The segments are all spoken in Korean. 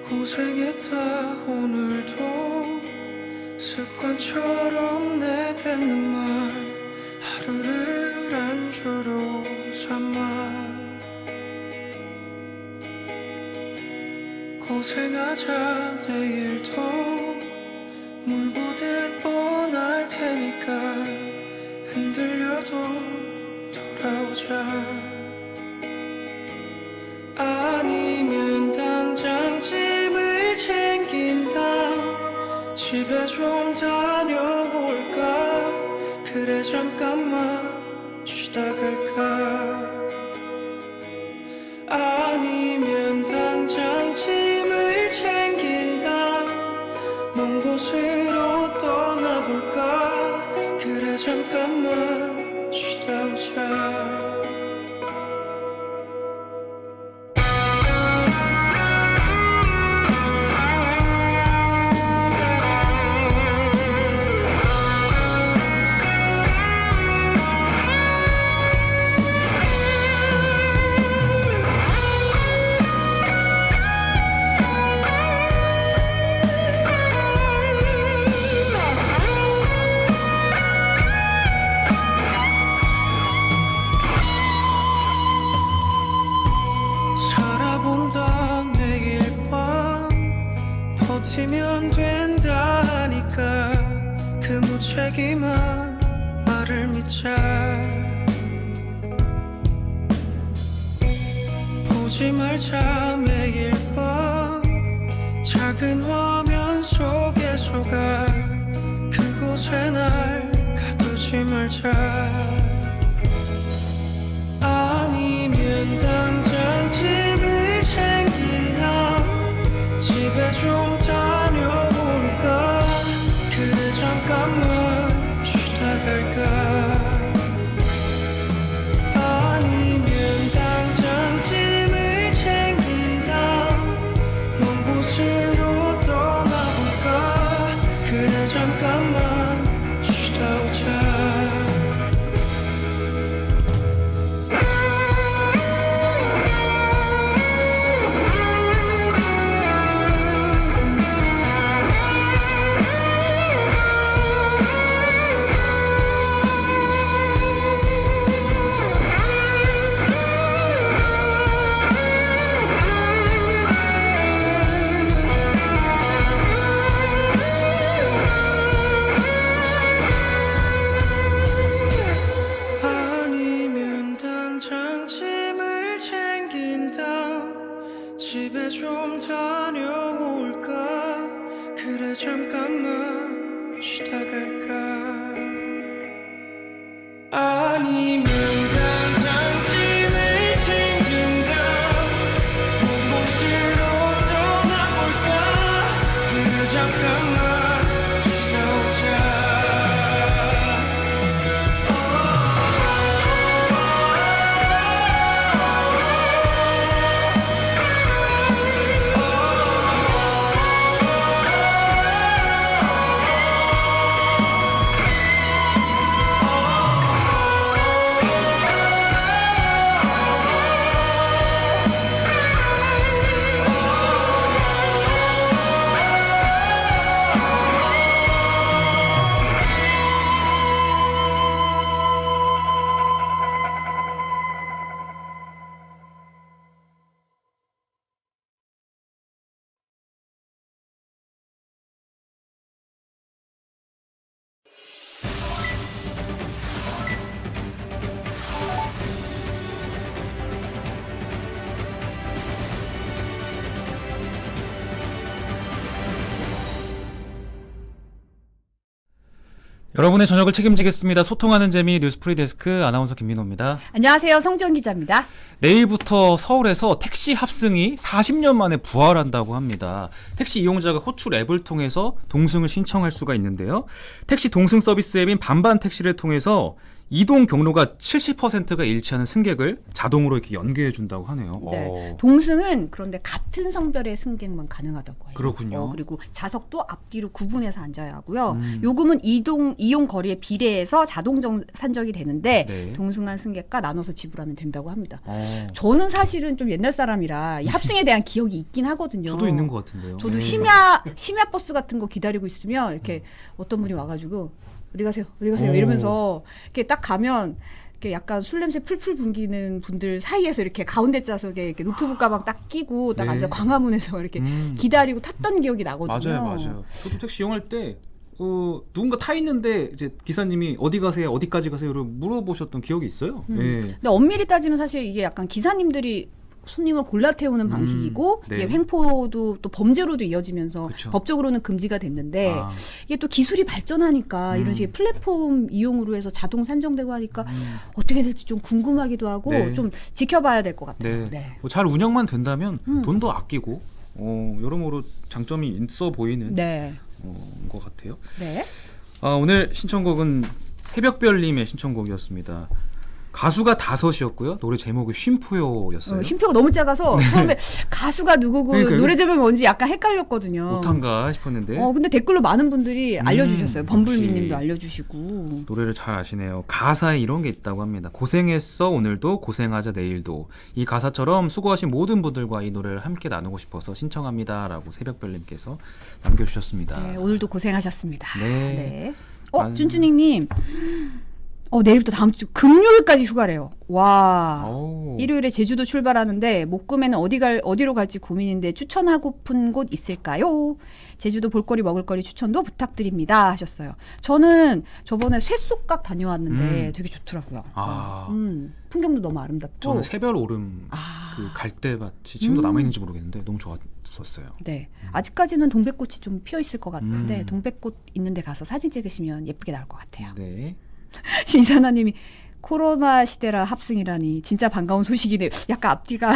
고생했다 오늘도 습관처럼 내뱉는 말 하루를 안주로 삼아 고생하자 내일도 물 보듯 뻔할 테니까 흔들려도 돌아오자 아니면 당장 짐을 챙긴다 집에 좀 다녀올까 그래 잠깐만 쉬다 갈까 아니면 당장 짐을 챙긴다 먼 곳으로 떠나볼까 그래 잠깐만 쉬다 오자 버티면 된다 하니까 그 무책임한 말을 믿자 보지 말자 매일 밤 작은 화면 속에 속아 그곳에 날 가두지 말자 아니면 당장 집을 챙긴다 집에 좀 다녀올까 그래 잠깐만 쉬다 갈까 아니면 당장 짐을 챙긴다 먼 곳으로 떠나볼까 그래 잠깐만 쉬다 오자 집에 좀 다녀올까 그래 잠깐만 쉬다 갈까 아니면 당장 짐을 챙긴다 먼 곳으로 떠나볼까 그래 잠깐만 쉬다 오자 여러분의 저녁을 책임지겠습니다. 소통하는 재미 뉴스프리 데스크 아나운서 김민호입니다. 안녕하세요. 성지영 기자입니다. 내일부터 서울에서 택시 합승이 40년 만에 부활한다고 합니다. 택시 이용자가 호출 앱을 통해서 동승을 신청할 수가 있는데요. 택시 동승 서비스 앱인 반반 택시를 통해서 이동 경로가 70%가 일치하는 승객을 자동으로 이렇게 연계해 준다고 하네요. 네. 동승은 그런데 같은 성별의 승객만 가능하다고 해요. 그렇군요. 그리고 좌석도 앞뒤로 구분해서 앉아야 하고요. 요금은 이용 거리에 비례해서 자동 산정이 되는데 네. 동승한 승객과 나눠서 지불하면 된다고 합니다. 저는 사실은 좀 옛날 사람이라 이 합승에 대한 기억이 있긴 하거든요. 저도 있는 것 같은데요. 저도 네. 심야 버스 같은 거 기다리고 있으면 이렇게 어떤 분이 와가지고 어디 가세요 이러면서 이렇게 딱 가면 이렇게 약간 술 냄새 풀풀 분기는 분들 사이에서 이렇게 가운데 좌석에 이렇게 노트북 가방 딱 끼고 딱 네. 앉아 광화문에서 이렇게 기다리고 탔던 기억이 나거든요. 맞아요. 저도 택시 이용할 때 누군가 타 있는데 이제 기사님이 어디 가세요, 어디까지 가세요를 물어보셨던 기억이 있어요. 예. 근데 엄밀히 따지면 사실 이게 약간 기사님들이 손님을 골라 태우는 방식이고 네. 이게 횡포도 또 범죄로도 이어지면서 그쵸. 법적으로는 금지가 됐는데 이게 또 기술이 발전하니까 이런 식의 플랫폼 이용으로 해서 자동 산정되고 하니까 어떻게 될지 좀 궁금하기도 하고 네. 좀 지켜봐야 될 것 같아요. 네. 네. 잘 운영만 된다면 돈도 아끼고 여러모로 장점이 있어 보이는 네. 것 같아요. 네. 오늘 신청곡은 새벽별님의 신청곡이었습니다. 가수가 5이었고요. 노래 제목이 쉼표였어요. 쉼표가 너무 작아서 처음에 가수가 누구고 그러니까요. 노래 제목이 뭔지 약간 헷갈렸거든요. 못한가 싶었는데 근데 댓글로 많은 분들이 알려주셨어요. 범블비님도 역시. 알려주시고. 노래를 잘 아시네요. 가사에 이런 게 있다고 합니다. 고생했어 오늘도 고생하자 내일도. 이 가사처럼 수고하신 모든 분들과 이 노래를 함께 나누고 싶어서 신청합니다 라고 새벽별님께서 남겨주셨습니다. 네, 오늘도 고생하셨습니다. 네. 네. 쭌쭈닝님. 내일부터 다음 주 금요일까지 휴가래요. 와. 일요일에 제주도 출발하는데 목금에는 어디로 갈지 고민인데 추천하고픈 곳 있을까요? 제주도 볼거리 먹을거리 추천도 부탁드립니다 하셨어요. 저는 저번에 쇠속각 다녀왔는데 되게 좋더라고요. 풍경도 너무 아름답고. 저는 새별 오름 그 갈대밭이 지금도 남아있는지 모르겠는데 너무 좋았었어요. 네. 아직까지는 동백꽃이 좀 피어 있을 것 같은데 동백꽃 있는 데 가서 사진 찍으시면 예쁘게 나올 것 같아요. 네. 신사나님이 코로나 시대라 합승이라니 진짜 반가운 소식이네요. 약간 앞뒤가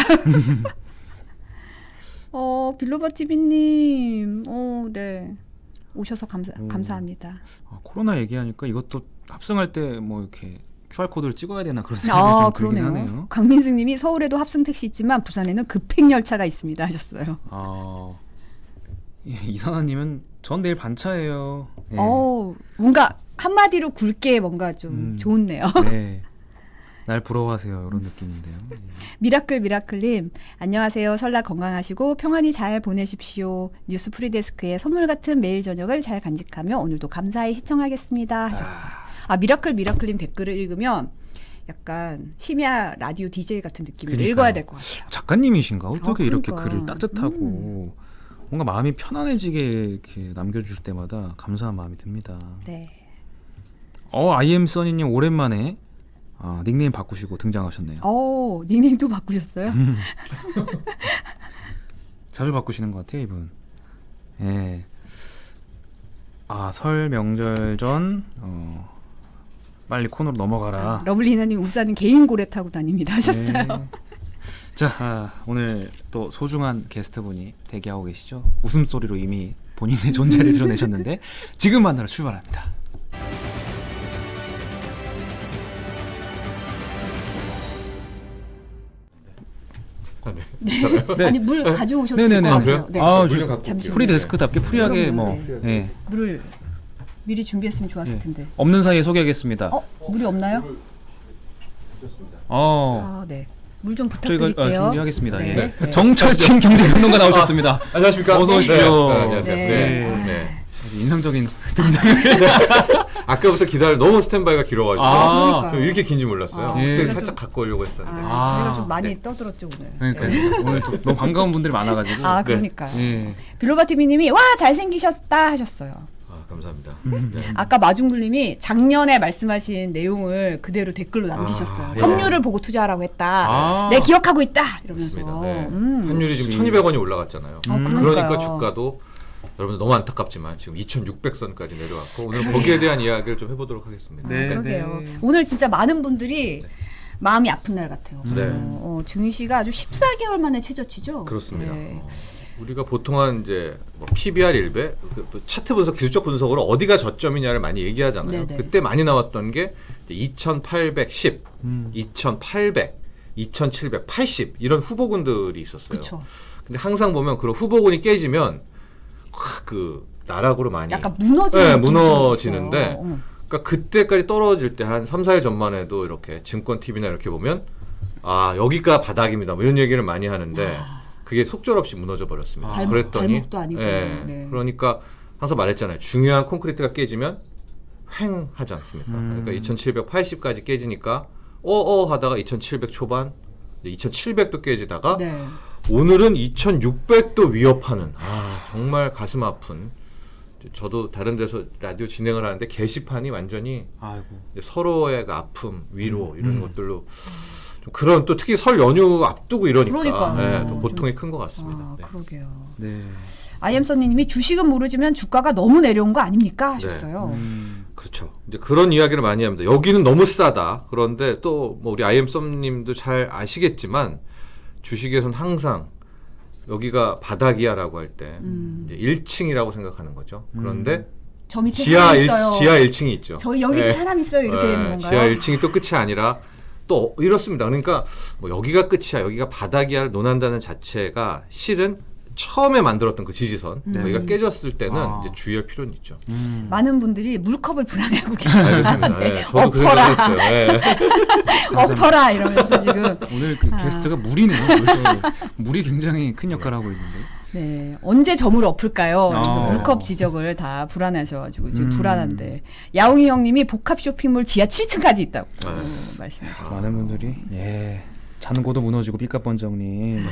빌로바TV님 네 오셔서 감사합니다. 코로나 얘기하니까 이것도 합승할 때 뭐 이렇게 QR코드를 찍어야 되나 그런 생각이 좀 들긴 그러네요. 하네요. 강민승님이 서울에도 합승 택시 있지만 부산에는 급행열차가 있습니다 하셨어요. 이상아님은 전 내일 반차예요. 네. 뭔가 한마디로 굵게 뭔가 좀 좋네요. 네. 날 부러워하세요. 이런 느낌인데요. 네. 미라클님 안녕하세요. 설날 건강하시고 평안히 잘 보내십시오. 뉴스 프리데스크의 선물 같은 매일 저녁을 잘 간직하며 오늘도 감사히 시청하겠습니다 하셨어요. 미라클님 댓글을 읽으면 약간 심야 라디오 DJ 같은 느낌으로 읽어야 될 것 같아요. 작가님이신가? 어떻게 이렇게 그러니까. 글을 따뜻하고 뭔가 마음이 편안해지게 이렇게 남겨주실 때마다 감사한 마음이 듭니다. 네. IM 써니님 오랜만에 닉네임 바꾸시고 등장하셨네요. 닉네임도 바꾸셨어요? 자주 바꾸시는 것 같아요, 이분. 예. 설 명절 전 빨리 코너로 넘어가라. 러블리나님 우산은 개인 고래 타고 다닙니다 하셨어요. 네. 자, 오늘 또 소중한 게스트분이 대기하고 계시죠. 웃음소리로 이미 본인의 존재를 드러내셨는데 지금 만나러 출발합니다. 네. 아니 물 가져오셔도 될 네네네. 것 같아요. 네. 물좀 갖고 잠시 올게요. 프리데스크답게 프리하게 그럼요, 네. 물을 미리 준비했으면 좋았을 텐데. 없는 사이에 소개하겠습니다. 물이 없나요? 네. 물 좀 저희가 부탁드릴게요. 준비하겠습니다. 네. 예. 정철진 경제평론가 나오셨습니다. 안녕하십니까? 어서 오십시오. 안녕하세요. 네. 인상적인 등장. 아까부터 너무 스탠바이가 길어가지고 그러니까요. 좀 이렇게 긴지 몰랐어요. 예. 그때 살짝 갖고 오려고 했었는데. 저희가 좀 많이 떠들었죠 오늘. 그러니까요. 오늘 또 너무 반가운 분들이 많아가지고. 그러니까요. 예. 빌로바TV님이 와 잘생기셨다 하셨어요. 감사합니다. 아까 마중굴님이 작년에 말씀하신 내용을 그대로 댓글로 남기셨어요. 예. 환율을 보고 투자하라고 했다. 내 기억하고 있다 이러면서. 맞습니다. 네. 환율이 지금 1,200원이 올라갔잖아요. 그러니까요. 그러니까 주가도 여러분들 너무 안타깝지만 지금 2,600선까지 내려왔고 오늘 거기에 대한 이야기를 좀 해보도록 하겠습니다. 네. 그러게요. 오늘 진짜 많은 분들이 마음이 아픈 날 같아요. 네. 증인 씨가 아주 14개월 만에 최저치죠. 그렇습니다. 네. 우리가 보통 한 이제 뭐 PBR 1배 그 차트 분석 기술적 분석으로 어디가 저점이냐를 많이 얘기하잖아요. 네네. 그때 많이 나왔던 게 2810, 2800, 2780 이런 후보군들이 있었어요. 그렇죠. 근데 항상 보면 그런 후보군이 깨지면 그 나락으로 많이 약간 무너지는 네, 느낌이 좀 무너지는데 있어요. 그러니까 그때까지 떨어질 때 한 3, 4일 전만 해도 이렇게 증권 TV나 이렇게 보면 아 여기가 바닥입니다 뭐 이런 얘기를 많이 하는데 그게 속절없이 무너져 버렸습니다. 그랬더니 발목도 아니고. 예, 네. 그러니까 항상 말했잖아요. 중요한 콘크리트가 깨지면 횡하지 않습니까? 그러니까 2780까지 깨지니까 하다가 2700 초반 2700도 깨지다가 네. 오늘은 2600도 위협하는 정말 가슴 아픈 저도 다른 데서 라디오 진행을 하는데 게시판이 완전히 아이고. 서로의 그 아픔, 위로 이런 것들로 좀 그런 또 특히 설 연휴 앞두고 이러니까 그러니까요. 더 고통이 큰 것 같습니다. 네. 그러게요. 네. 아이엠서님이 주식은 모르지만 주가가 너무 내려온 거 아닙니까 하셨어요. 그렇죠. 이제 그런 이야기를 많이 합니다. 여기는 너무 싸다. 그런데 또 뭐 우리 IM썸님도 잘 아시겠지만 주식에서는 항상 여기가 바닥이야라고 할 때 1층이라고 생각하는 거죠. 그런데 저 밑에 지하 사람 있어요. 지하 1층이 있죠. 저희 여기도 네. 사람 있어요. 이렇게 되는 건가요? 지하 1층이 또 끝이 아니라 또 이렇습니다. 그러니까 뭐 여기가 끝이야, 여기가 바닥이야를 논한다는 자체가 실은 처음에 만들었던 그 지지선 여기가 깨졌을 때는 이제 주의할 필요는 있죠. 많은 분들이 물컵을 불안해하고 계시요 알겠습니다. 네, 저도 그 생각했어요. 네. 엎어라 이러면서 지금. 오늘 그 게스트가 물이네요. 물이 굉장히 큰 역할을 하고 있는데. 네, 언제 점을 엎을까요? 그래서 아. 물컵 지적을 다 불안하셔가지고 지금 불안한데 야옹이 형님이 복합 쇼핑몰 지하 7층까지 있다고 말씀하셨어요. 많은 분들이 잔고도 무너지고 삐까번쩍님.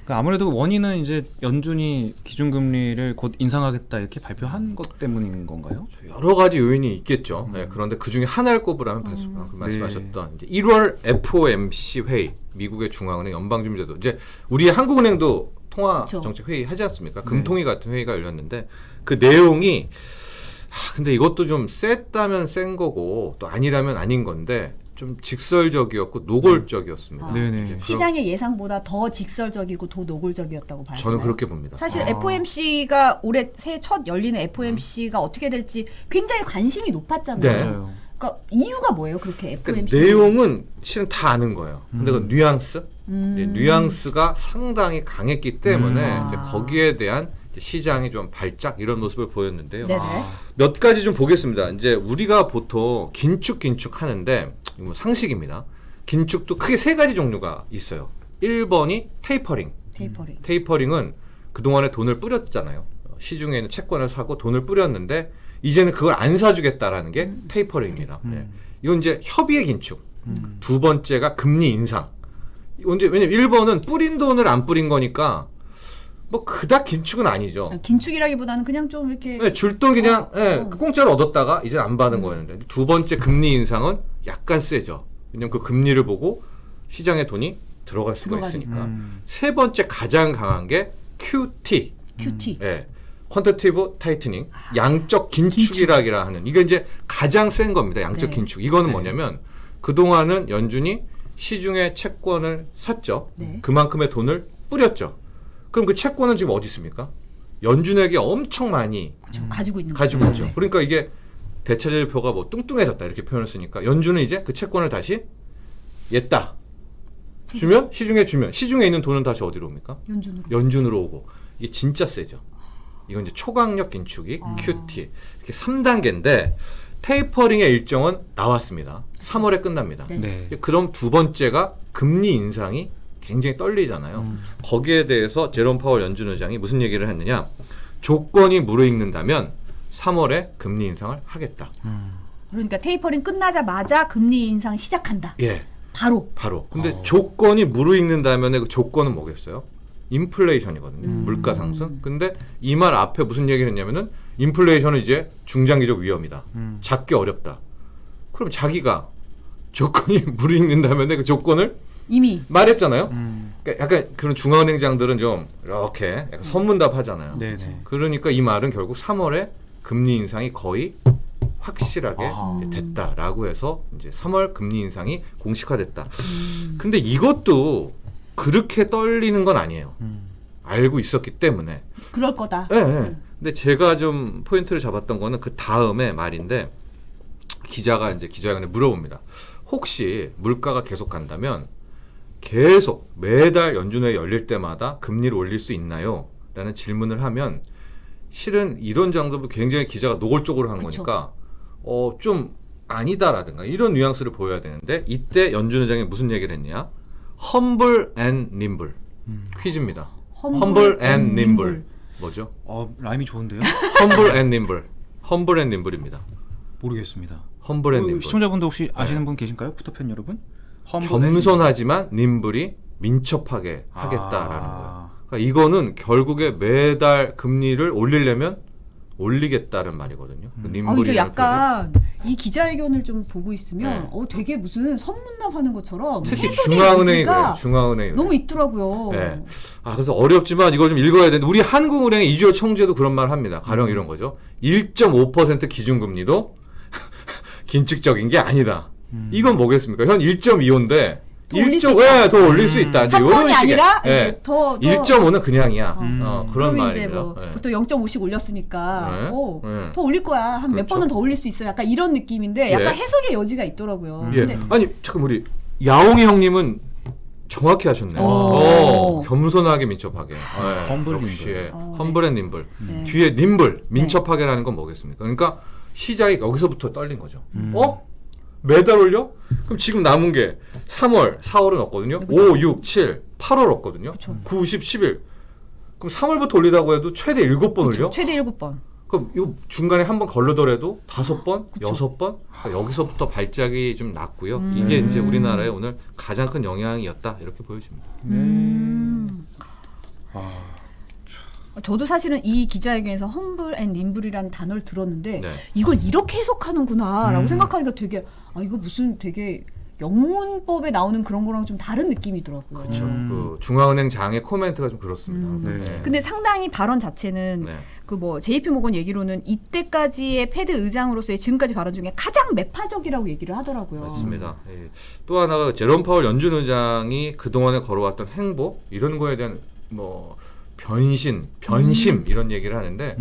그러니까 아무래도 원인은 이제 연준이 기준금리를 곧 인상하겠다 이렇게 발표한 것 때문인 건가요? 여러 가지 요인이 있겠죠. 네, 그런데 그 중에 하나를 꼽으라면 말씀하셨던 이제 1월 FOMC 회의, 미국의 중앙은행 연방준비제도 이제 우리 한국은행도 통화 그렇죠. 정책 회의 하지 않습니까? 금통위 같은 회의가 열렸는데 그 내용이 근데 이것도 좀 셌다면 센 거고 또 아니라면 아닌 건데 좀 직설적이었고 노골적이었습니다. 네네. 시장의 예상보다 더 직설적이고 더 노골적이었다고 봐요. 저는 그렇게 봅니다. 사실 FOMC가 올해 새해 첫 열리는 FOMC가 어떻게 될지 굉장히 관심이 높았잖아요. 네. 맞아요. 그러니까 이유가 뭐예요? 그렇게 FOMC? 그러니까 내용은 실은 다 아는 거예요. 근데 그 뉘앙스, 뉘앙스가 상당히 강했기 때문에 이제 거기에 대한 이제 시장이 좀 발작 이런 모습을 보였는데요. 네네. 몇 가지 좀 보겠습니다. 이제 우리가 보통 긴축 하는데 뭐 상식입니다. 긴축도 크게 세 가지 종류가 있어요. 1번이 테이퍼링. 테이퍼링은 그동안에 돈을 뿌렸잖아요. 시중에 있는 채권을 사고 돈을 뿌렸는데 이제는 그걸 안 사주겠다라는 게 테이퍼링입니다. 네. 이건 이제 협의의 긴축. 두 번째가 금리 인상. 왜냐면 1번은 뿌린 돈을 안 뿌린 거니까 뭐 그닥 긴축은 아니죠. 긴축이라기보다는 그냥 좀 이렇게 네, 줄 돈 그냥 공짜로 얻었다가 이제 안 받는 거였는데 두 번째 금리 인상은 약간 세죠. 왜냐면 그 금리를 보고 시장에 돈이 들어갈 수가 있으니까. 세 번째 가장 강한 게 QT. 네. 퀀터티브 타이트닝, 양적 긴축이라기라 하는 이게 이제 가장 센 겁니다. 양적 긴축. 이거는 뭐냐면 그동안은 연준이 시중에 채권을 샀죠. 그만큼의 돈을 뿌렸죠. 그럼 그 채권은 지금 어디 있습니까? 연준에게 엄청 많이 가지고 있는 있죠. 그러니까 이게 대차제표가 뭐 뚱뚱해졌다 이렇게 표현을 쓰니까 연준은 이제 그 채권을 다시 였다 주면 시중에 있는 돈은 다시 어디로 옵니까? 연준으로 오고 이게 진짜 세죠. 이건 이제 초강력 긴축이 QT 이렇게 3단계인데 테이퍼링의 일정은 나왔습니다. 3월에 끝납니다. 네. 그럼 두 번째가 금리 인상이 굉장히 떨리잖아요. 거기에 대해서 제롬 파월 연준 의장이 무슨 얘기를 했느냐? 조건이 무르익는다면 3월에 금리 인상을 하겠다. 그러니까 테이퍼링 끝나자마자 금리 인상 시작한다. 예. 바로. 근데 조건이 무르익는다면 그 조건은 뭐겠어요? 인플레이션이거든요. 물가 상승. 근데 이 말 앞에 무슨 얘기를 했냐면은 인플레이션은 이제 중장기적 위험이다. 잡기 어렵다. 그럼 자기가 조건이 무르익는다면 그 조건을 이미 말했잖아요. 그러니까 약간 그런 중앙은행장들은 좀 이렇게 약간 선문답 하잖아요. 네네. 그러니까 이 말은 결국 3월에 금리 인상이 거의 확실하게 됐다라고 해서 이제 3월 금리 인상이 공식화됐다. 근데 이것도 그렇게 떨리는 건 아니에요. 알고 있었기 때문에. 그럴 거다. 예, 예. 근데 제가 좀 포인트를 잡았던 거는 그 다음에 말인데 기자가 이제 기자회견에 물어봅니다. 혹시 물가가 계속 간다면 계속 매달 연준회 열릴 때마다 금리를 올릴 수 있나요? 라는 질문을 하면 실은 이런 정도로 굉장히 기자가 노골적으로 한 그쵸. 거니까 좀 아니다라든가 이런 뉘앙스를 보여야 되는데 이때 연준 의장이 무슨 얘기를 했냐? Humble and nimble. 퀴즈입니다. Humble and nimble. 뭐죠? 라임이 좋은데요? Humble and nimble. Humble and nimble입니다. 모르겠습니다. Humble and nimble. 시청자분도 혹시 아시는 분 계신가요? 푸터팬 여러분? 겸손하지만 nim블이 민첩하게 하겠다라는 거예요. 그러니까 이거는 결국에 매달 금리를 올리려면 올리겠다는 말이거든요. 이게 약간 이 기자회견을 좀 보고 있으면 네. 되게 무슨 선문답하는 것처럼 특히 해석의 중앙은행이 여지가 그래요. 중앙은행이 너무 그래요. 있더라고요. 네. 그래서 어렵지만 이걸 좀 읽어야 되는데 우리 한국은행의 이주열 총재도 그런 말을 합니다. 가령 이런 거죠. 1.5% 기준금리도 긴축적인 게 아니다. 이건 뭐겠습니까? 현 1.25인데 더 올릴 수 더 올릴 수 있다. 이제 한 번이 이런 식의, 아니라 예. 이제 더 1.5는 그냥이야. 그런 그러면 말이에요. 이제 뭐 예. 보통 0.5씩 올렸으니까 네. 네. 더 올릴 거야. 한 몇 그렇죠. 번은 더 올릴 수 있어. 약간 이런 느낌인데 약간 예. 해석의 여지가 있더라고요. 예. 근데 아니 잠깐 우리 야옹이 형님은 정확히 하셨네요. 오. 겸손하게 민첩하게. 험블 역시 님블. 험블 앤 님블. 네. 뒤에 님블 민첩하게라는 건 뭐겠습니까? 그러니까 시장이 여기서부터 떨린 거죠. 매달 올려? 그럼 지금 남은 게 3월, 4월은 없거든요. 5, 6, 7, 8월 없거든요. 그쵸. 9, 10, 11. 그럼 3월부터 올리다고 해도 최대 7번 올려? 최대 7번. 그럼 이 중간에 한 번 걸러더라도 5번, 6번 그러니까 여기서부터 발작이 좀 났고요. 이게 이제 우리나라의 오늘 가장 큰 영향이었다 이렇게 보여집니다. 저도 사실은 이 기자회견에서 험블 앤 님블이라는 단어를 들었는데 네. 이걸 이렇게 해석하는구나라고 생각하니까 되게 이거 무슨 되게 영문법에 나오는 그런 거랑 좀 다른 느낌이더라고요. 그렇죠. 그 중앙은행 장의 코멘트가 좀 그렇습니다. 네. 근데 상당히 발언 자체는 네. 그 뭐 JP 모건 얘기로는 이때까지의 페드 의장으로서의 지금까지 발언 중에 가장 매파적이라고 얘기를 하더라고요. 맞습니다. 예. 또 하나가 제롬 파월 연준 의장이 그동안에 걸어왔던 행보 이런 거에 대한 뭐 변심 이런 얘기를 하는데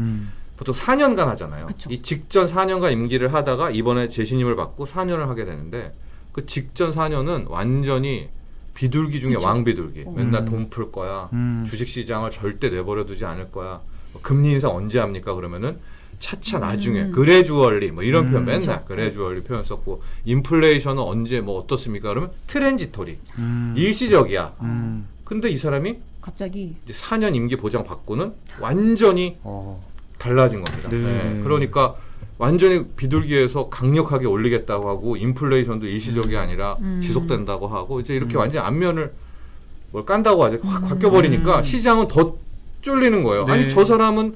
보통 4년간 하잖아요. 그쵸. 이 직전 4년간 임기를 하다가 이번에 재신임을 받고 4년을 하게 되는데 그 직전 4년은 완전히 비둘기 중에 왕비둘기. 맨날 돈 풀 거야. 주식시장을 절대 내버려 두지 않을 거야. 금리 인상 언제 합니까? 그러면은 차차 나중에 그래주얼리 뭐 이런 표현 맨날 그래주얼리 표현 썼고 인플레이션은 언제 뭐 어떻습니까? 그러면 트랜지토리 일시적이야. 근데 이 사람이 갑자기 이제 4년 임기 보장 받고는 완전히 달라진 겁니다. 네. 네. 그러니까 완전히 비둘기에서 강력하게 올리겠다고 하고 인플레이션도 일시적이 아니라 지속된다고 하고 이제 이렇게 완전히 안면을 뭘 깐다고 하죠. 확 바뀌어버리니까 시장은 더 쫄리는 거예요. 네. 아니 저 사람은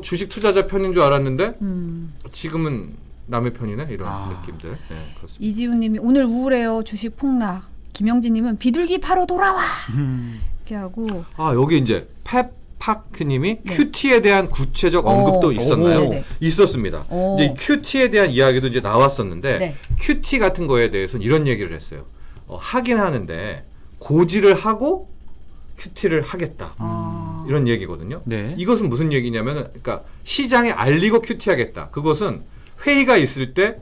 주식 투자자 편인 줄 알았는데 지금은 남의 편이네 이런 느낌들. 네, 그렇습니다. 이지훈님이 오늘 우울해요. 주식 폭락. 김영진님은 비둘기 바로 돌아와. 이렇게 하고 여기 이제 펩파크님이 큐티에 대한 구체적 언급도 있었나요? 네네. 있었습니다. 이제 이 큐티에 대한 이야기도 이제 나왔었는데 네. 큐티 같은 거에 대해서는 이런 얘기를 했어요. 하긴 하는데 고지를 하고 큐티를 하겠다. 이런 얘기거든요. 네. 이것은 무슨 얘기냐면은 그러니까 시장에 알리고 큐티하겠다. 그것은 회의가 있을 때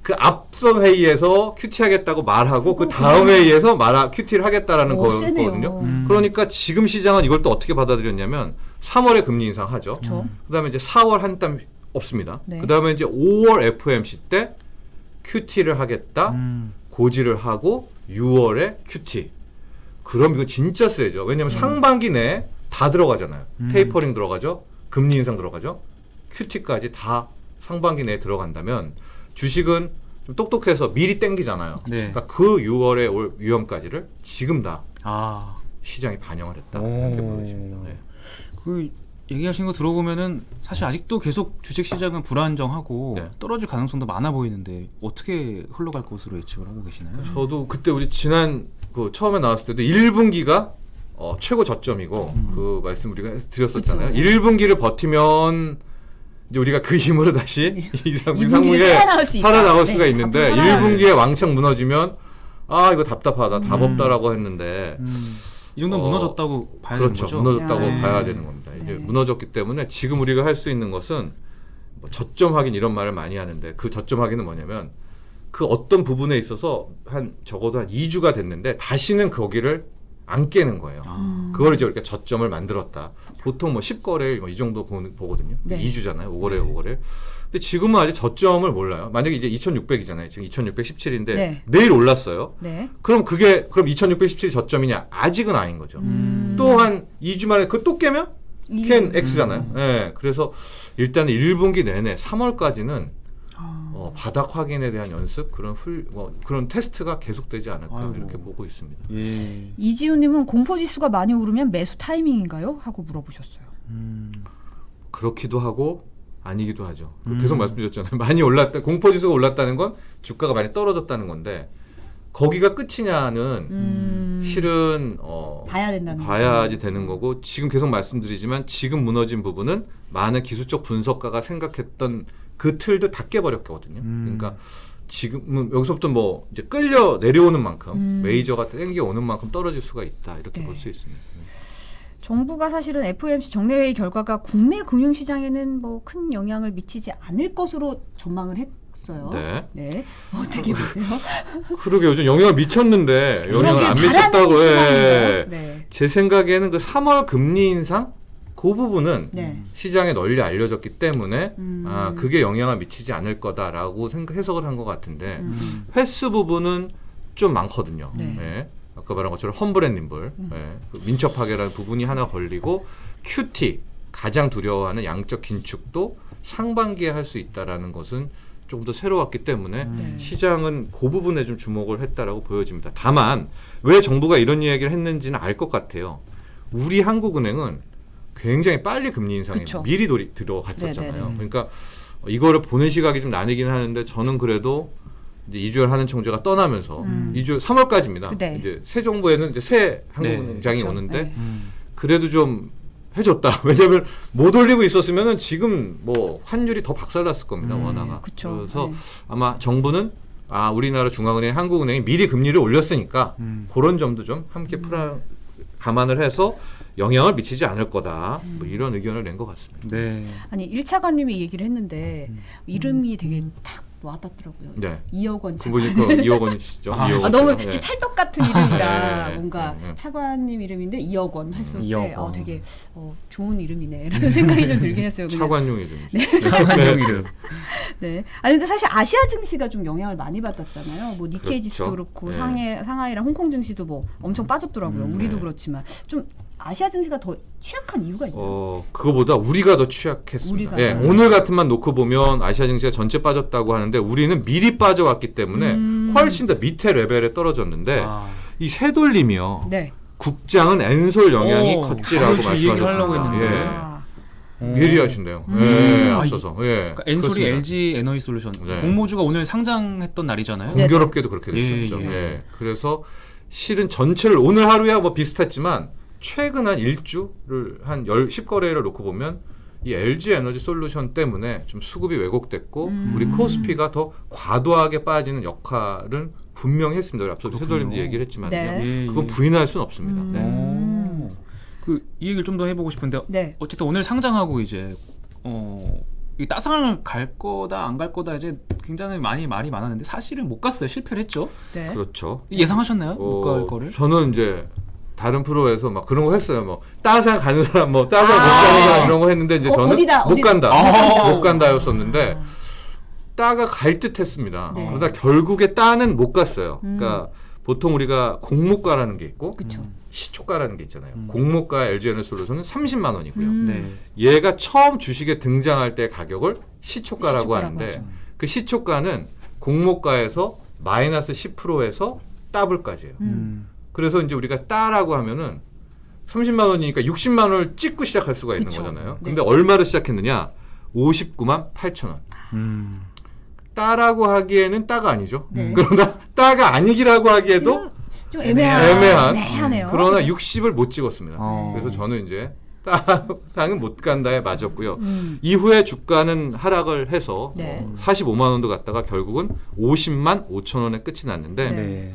그 앞선 회의에서 큐티하겠다고 말하고 그 다음 회의에서 큐티를 하겠다라는 거거든요. 그러니까 지금 시장은 이걸 또 어떻게 받아들였냐면 3월에 금리 인상하죠. 그다음에 이제 4월 한 땀 없습니다. 네. 그다음에 이제 5월 FOMC 때 큐티를 하겠다. 고지를 하고 6월에 큐티. 그럼 이거 진짜 세죠. 왜냐하면 상반기 내에 다 들어가잖아요. 테이퍼링 들어가죠. 금리 인상 들어가죠. 큐티까지 다 상반기 내에 들어간다면 주식은 좀 똑똑해서 미리 땡기잖아요. 네. 그러니까 그 6월에 올 위험까지를 지금 다 아, 시장이 반영을 했다. 이렇게 보여집니다. 네. 그 얘기하신 거 들어보면은 사실 아직도 계속 주식 시장은 불안정하고 네. 떨어질 가능성도 많아 보이는데 어떻게 흘러갈 것으로 예측을 하고 계시나요? 저도 그때 우리 지난 그 처음에 나왔을 때도 1분기가 최고 저점이고 그 말씀 우리가 드렸었잖아요. 그쵸. 1분기를 버티면 이제 우리가 그 힘으로 다시 이분기를 상무에 살아나올 수 있다. 살아나올 네, 수가 있는데 앞으로 살아나올 1분기에 왕창 무너지면 이거 답답하다 답 없다라고 했는데 이 정도는 무너졌다고 봐야 되는 그렇죠. 거죠? 무너졌다고 네. 봐야 되는 겁니다. 이제 네. 무너졌기 때문에 지금 우리가 할 수 있는 것은 뭐 저점 확인 이런 말을 많이 하는데 그 저점 확인은 뭐냐면 그 어떤 부분에 있어서 적어도 한 2주가 됐는데 다시는 거기를 안 깨는 거예요. 그걸 이제 우리가 저점을 만들었다. 보통 뭐 10거래일 뭐 이 정도 보거든요. 네. 2주잖아요. 5거래일. 근데 지금은 아직 저점을 몰라요. 만약에 이제 2600이잖아요. 지금 2617인데 네. 내일 올랐어요. 네. 그럼 2617이 저점이냐? 아직은 아닌 거죠. 또 한 2주 만에 그거 또 깨면 캔 X잖아요. 네, 그래서 일단은 1분기 내내 3월까지는 바닥 확인에 대한 연습 그런 테스트가 계속되지 않을까 아이고. 이렇게 보고 있습니다. 예. 이지훈님은 공포지수가 많이 오르면 매수 타이밍인가요? 하고 물어보셨어요. 그렇기도 하고 아니기도 하죠. 계속 말씀드렸잖아요. 많이 공포지수가 올랐다는 건 주가가 많이 떨어졌다는 건데 거기가 끝이냐는 실은 봐야지 되는 거고 지금 계속 말씀드리지만 지금 무너진 부분은 많은 기술적 분석가가 생각했던 그 틀도 다 깨버렸거든요. 그러니까 지금은 여기서부터 뭐 이제 끌려 내려오는 만큼 메이저가 땡겨 오는 만큼 떨어질 수가 있다 이렇게 네. 볼 수 있습니다. 정부가 사실은 FOMC 정례회의 결과가 국내 금융시장에는 뭐 큰 영향을 미치지 않을 것으로 전망을 했어요. 네. 어떻게 보세요? 그러게 요즘 영향을 미쳤는데 영향을 안 그러게 미쳤다고 바라는 해. 시간인가요? 네. 제 생각에는 그 3월 금리 인상 그 부분은 네. 시장에 널리 알려졌기 때문에 그게 영향을 미치지 않을 거다라고 해석을 한 것 같은데 횟수 부분은 좀 많거든요. 네. 네. 아까 말한 것처럼 험블앤님블 네. 그 민첩하게라는 부분이 하나 걸리고 QT 가장 두려워하는 양적 긴축도 상반기에 할 수 있다라는 것은 조금 더 새로웠기 때문에 네. 시장은 그 부분에 좀 주목을 했다라고 보여집니다. 다만 왜 정부가 이런 이야기를 했는지는 알 것 같아요. 우리 한국은행은 굉장히 빨리 금리 인상에 그쵸. 미리 들어갔었잖아요. 네네네. 그러니까 이거를 보는 시각이 좀 나뉘긴 하는데 저는 그래도 이제 이주열 하는 총재가 떠나면서 3월까지입니다. 네. 이제 새 정부에는 이제 새 한국은행장이 그렇죠. 오는데 네. 그래도 좀 해줬다. 왜냐하면 못 올리고 있었으면은 지금 뭐 환율이 더 박살났을 겁니다. 원화가. 그쵸. 그래서 네. 아마 정부는 우리나라 중앙은행, 한국은행이 미리 금리를 올렸으니까 그런 점도 좀 함께 감안을 해서 영향을 미치지 않을 거다. 뭐 이런 의견을 낸 것 같습니다. 네. 아니 1차관님이 얘기를 했는데 이름이 되게 딱 와닿더라고요. 네. 2억 원 그분이 차관. 2억 원이시죠? 2억 원. 너무 네. 찰떡 같은 이름이라 네. 뭔가 네. 차관님 이름인데 2억 원 했을 2억 때 원. 되게 좋은 이름이네 라는 생각이 좀 들긴 했어요. 그냥. 차관용 이름이죠. 차관용 이름. 네. 아니 근데 사실 아시아 증시가 좀 영향을 많이 받았잖아요. 뭐 니케이 지수도 그렇죠. 그렇고 네. 상하이랑 홍콩 증시도 뭐 엄청 빠졌더라고요. 우리도 네. 그렇지만 좀 아시아 증시가 더 취약한 이유가 있나요? 그거보다 우리가 더 취약했습니다. 우리가. 예, 오늘 같은만 놓고 보면 아시아 증시가 전체 빠졌다고 하는데 우리는 미리 빠져왔기 때문에 훨씬 더 밑에 레벨에 떨어졌는데 이 쇠돌림이요. 네. 국장은 엔솔 영향이 컸지라고 그렇죠. 이 얘기를 하려고 말씀하셨습니다. 했는데. 예. 미리 하신대요. 앞서서. 예. 그러니까 엔솔이 그렇습니다. LG 에너지 솔루션 네. 공모주가 오늘 상장했던 날이잖아요. 네. 공교롭게도 그렇게 됐었죠. 예, 예. 예. 그래서 실은 전체를 오늘 하루야 뭐 비슷했지만 최근 한 1주를 한 10거래를 놓고 보면 이 LG 에너지 솔루션 때문에 좀 수급이 왜곡됐고 우리 코스피가 더 과도하게 빠지는 역할은 분명히 했습니다. 우리 앞서 세돌님도 얘기를 했지만요. 네. 예, 그건 예. 부인할 수는 없습니다. 네. 이 얘기를 좀 더 해보고 싶은데 네. 어쨌든 오늘 상장하고 이제 이 따상을 갈 거다 안 갈 거다 이제 굉장히 말이 많았는데 사실은 못 갔어요. 실패를 했죠. 네. 그렇죠. 예상하셨나요? 못 갈 거를? 저는 이제 다른 프로에서 막 그런 거 했어요. 뭐 따상 가는 사람, 뭐 따상 못 가는 사람 이런 거 했는데 이제 저는 못 간다. 못 간다였었는데 따가 갈 듯했습니다. 네. 그러다 결국에 따는 못 갔어요. 그러니까 보통 우리가 공모가라는 게 있고 그렇죠. 시초가라는 게 있잖아요. 공모가 LG 에너지솔루션은 30만 원이고요. 네. 얘가 처음 주식에 등장할 때 가격을 시초가라고 시초가라고 하는데 하죠. 그 시초가는 공모가에서 마이너스 10%에서 더블까지예요. 그래서 이제 우리가 따라고 하면은 30만 원이니까 60만 원을 찍고 시작할 수가 있는 그쵸. 거잖아요. 네. 근데 얼마로 시작했느냐? 59만 8천 원. 따라고 하기에는 따가 아니죠. 네. 그러나 따가 아니기라고 하기에도 좀 애매한. 애매하네요. 그러나 60을 못 찍었습니다. 어. 그래서 저는 이제 따상은 못 간다에 맞았고요. 이후에 주가는 하락을 해서 네. 45만 원도 갔다가 결국은 50만 5천 원에 끝이 났는데 네. 네.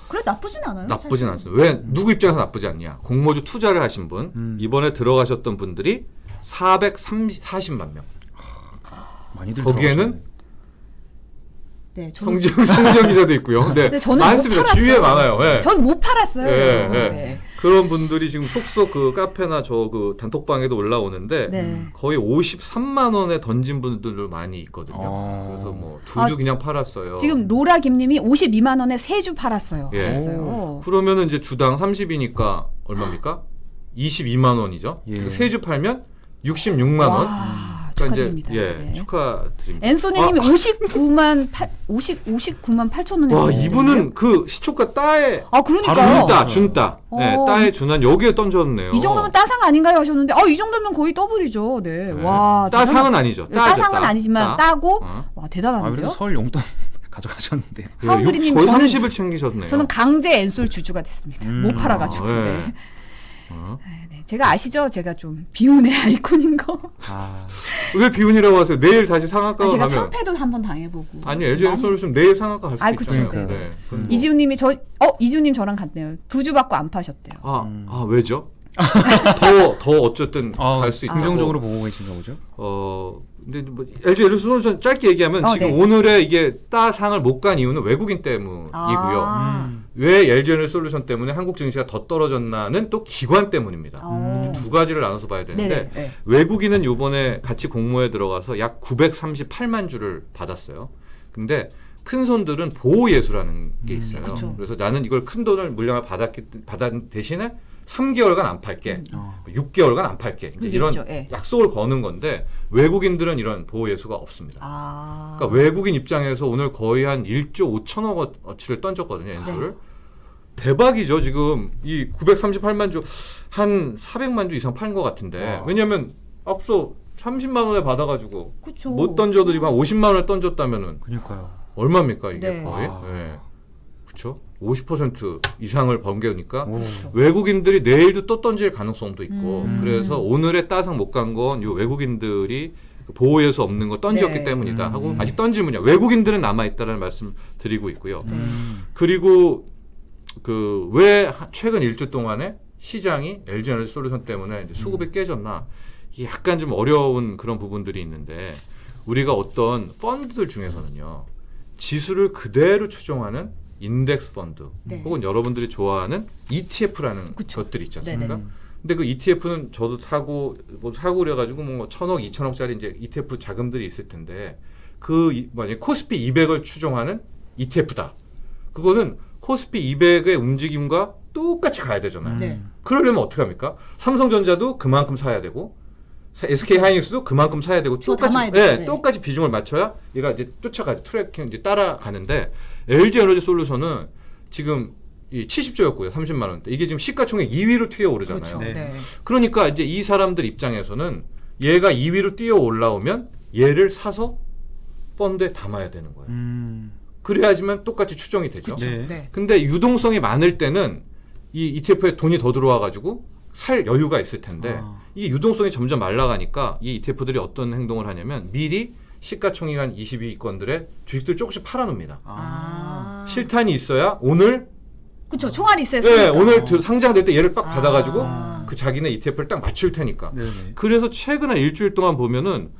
그래 나쁘진 않아요. 나쁘진 사실. 않습니다. 왜 누구 입장에서 나쁘지 않냐? 공모주 투자를 하신 분 이번에 들어가셨던 분들이 440만 명. 많이들 거기에는 들어가시네. 네, 저는 성지영 기자도 있고요. 네, 근데 저는 많습니다. 못 팔았어요. 주위에 많아요. 네. 전 못 팔았어요. 예, 여러분. 예. 네. 그런 분들이 지금 속속 그 카페나 저 그 단톡방에도 올라오는데 네. 거의 53만 원에 던진 분들도 많이 있거든요. 그래서 뭐 두 주 그냥 팔았어요. 지금 로라 김님이 52만 원에 3주 팔았어요. 예. 하셨어요. 그러면은 이제 주당 30이니까 얼마입니까? 22만 원이죠. 예. 세 주 팔면 66만 원. 와, 그러니까 축하드립니다. 이제 예, 네. 축하드립니다. 앤소니님이 59만 8천 원에. 와, 이분은 그 시초가 따에 아 그러니까요. 준따. 네, 어. 따에 준한 여기에 던졌네요. 이 정도면 따상 아닌가요 하셨는데 이 정도면 거의 더블이죠. 네. 네. 와. 따상은 아니죠. 네, 따죠, 따상은 따. 아니지만 따. 따고 어. 와 아, 대단한데요. 그래도 설 용돈 가져가셨는데. 하운드리님, 거의 저는- 30을 챙기셨네요. 저는 강제 앤솔 주주가 됐습니다. 못 팔아가지고. 아, 네. 네. 어? 네. 제가 아시죠? 제가 좀 비운의 아이콘인 거. 아, 왜 비운이라고 하세요? 내일 다시 상한가 제가 가면 상패도 한번 당해보고. 아니 LG엔솔루션 내일 상한가 갈 수도 아이, 그쵸. 있잖아요. 네. 네. 그건 뭐- 이지훈님이 이지훈님 저랑 같네요. 2주 받고 안 파셨대요. 왜죠? 더 어쨌든 갈 수 있고 긍정적으로 보고 계신가 보죠. 근데 뭐 LG 엔솔루션 짧게 얘기하면 지금 네. 오늘의 이게 따상을 못 간 이유는 외국인 때문이고요. 왜 LG 엔솔루션 때문에 한국 증시가 더 떨어졌나는 또 기관 때문입니다. 두 가지를 나눠서 봐야 되는데 네네. 외국인은 요번에 같이 공모에 들어가서 약 938만 주를 받았어요. 근데 큰 손들은 보호 예수라는 게 있어요. 그쵸. 그래서 나는 이걸 큰 돈을 물량을 받은 대신에 3개월간 안 팔게, 6개월간 안 팔게. 이제 그게 이런 있죠. 예. 약속을 거는 건데 외국인들은 이런 보호 예수가 없습니다. 그러니까 외국인 입장에서 오늘 거의 한 1조 5천억 어치를 던졌거든요. 엔솔을. 대박이죠. 지금 이 938만 주 한 400만 주 이상 팔은 것 같은데 왜냐하면 앞서 30만 원에 받아가지고 그쵸. 못 던져도 지금 한 50만 원에 던졌다면은 그러니까요. 얼마입니까 이게 네. 거의? 네. 그렇죠. 50% 이상을 번개니까 오. 외국인들이 내일도 또 던질 가능성도 있고 음. 그래서 오늘의 따상 못 간 건 요 외국인들이 보호예수 없는 거 던졌기 네. 때문이다 하고 아직 던질 문제 외국인들은 남아 있다라는 말씀 드리고 있고요. 네. 그리고 그 왜 최근 일주 동안에 시장이 LG에너지솔루션 때문에 이제 수급이 깨졌나 이게 약간 좀 어려운 그런 부분들이 있는데 우리가 어떤 펀드들 중에서는요 지수를 그대로 추종하는 인덱스 펀드 네. 혹은 여러분들이 좋아하는 ETF라는 그쵸. 것들이 있지 않습니까? 네네. 근데 그 ETF는 저도 사고 그래가지고 뭐 1,000억, 2,000억짜리 이제 ETF 자금들이 있을 텐데 만약 코스피 200을 추종하는 ETF다. 그거는 코스피 200의 움직임과 똑같이 가야 되잖아요. 네. 그러려면 어떻게 합니까? 삼성전자도 그만큼 사야 되고 SK하이닉스도 그만큼 사야 되고 그거 똑같이 담아야 돼요. 네. 똑같이 비중을 맞춰야 얘가 이제 쫓아가죠. 트래킹 이제 따라가는데 LG에너지솔루션은 지금 이 70조였고요. 30만 원대. 이게 지금 시가총액 2위로 튀어 오르잖아요. 그렇죠. 네. 그러니까 이제 이 사람들 입장에서는 얘가 2위로 뛰어 올라오면 얘를 사서 펀드에 담아야 되는 거예요. 그래야지만 똑같이 추정이 되죠. 네. 네. 근데 유동성이 많을 때는 이 ETF에 돈이 더 들어와 가지고 살 여유가 있을 텐데 이게 유동성이 점점 말라가니까 이 ETF들이 어떤 행동을 하냐면 미리 시가총액 한 22위권들의 주식들 조금씩 팔아놓습니다. 실탄이 있어야 오늘 그렇죠. 총알이 있어야 네, 사니까. 오늘 상장될 때 얘를 딱 받아가지고 그 자기네 ETF를 딱 맞출 테니까. 네네. 그래서 최근에 일주일 동안 보면은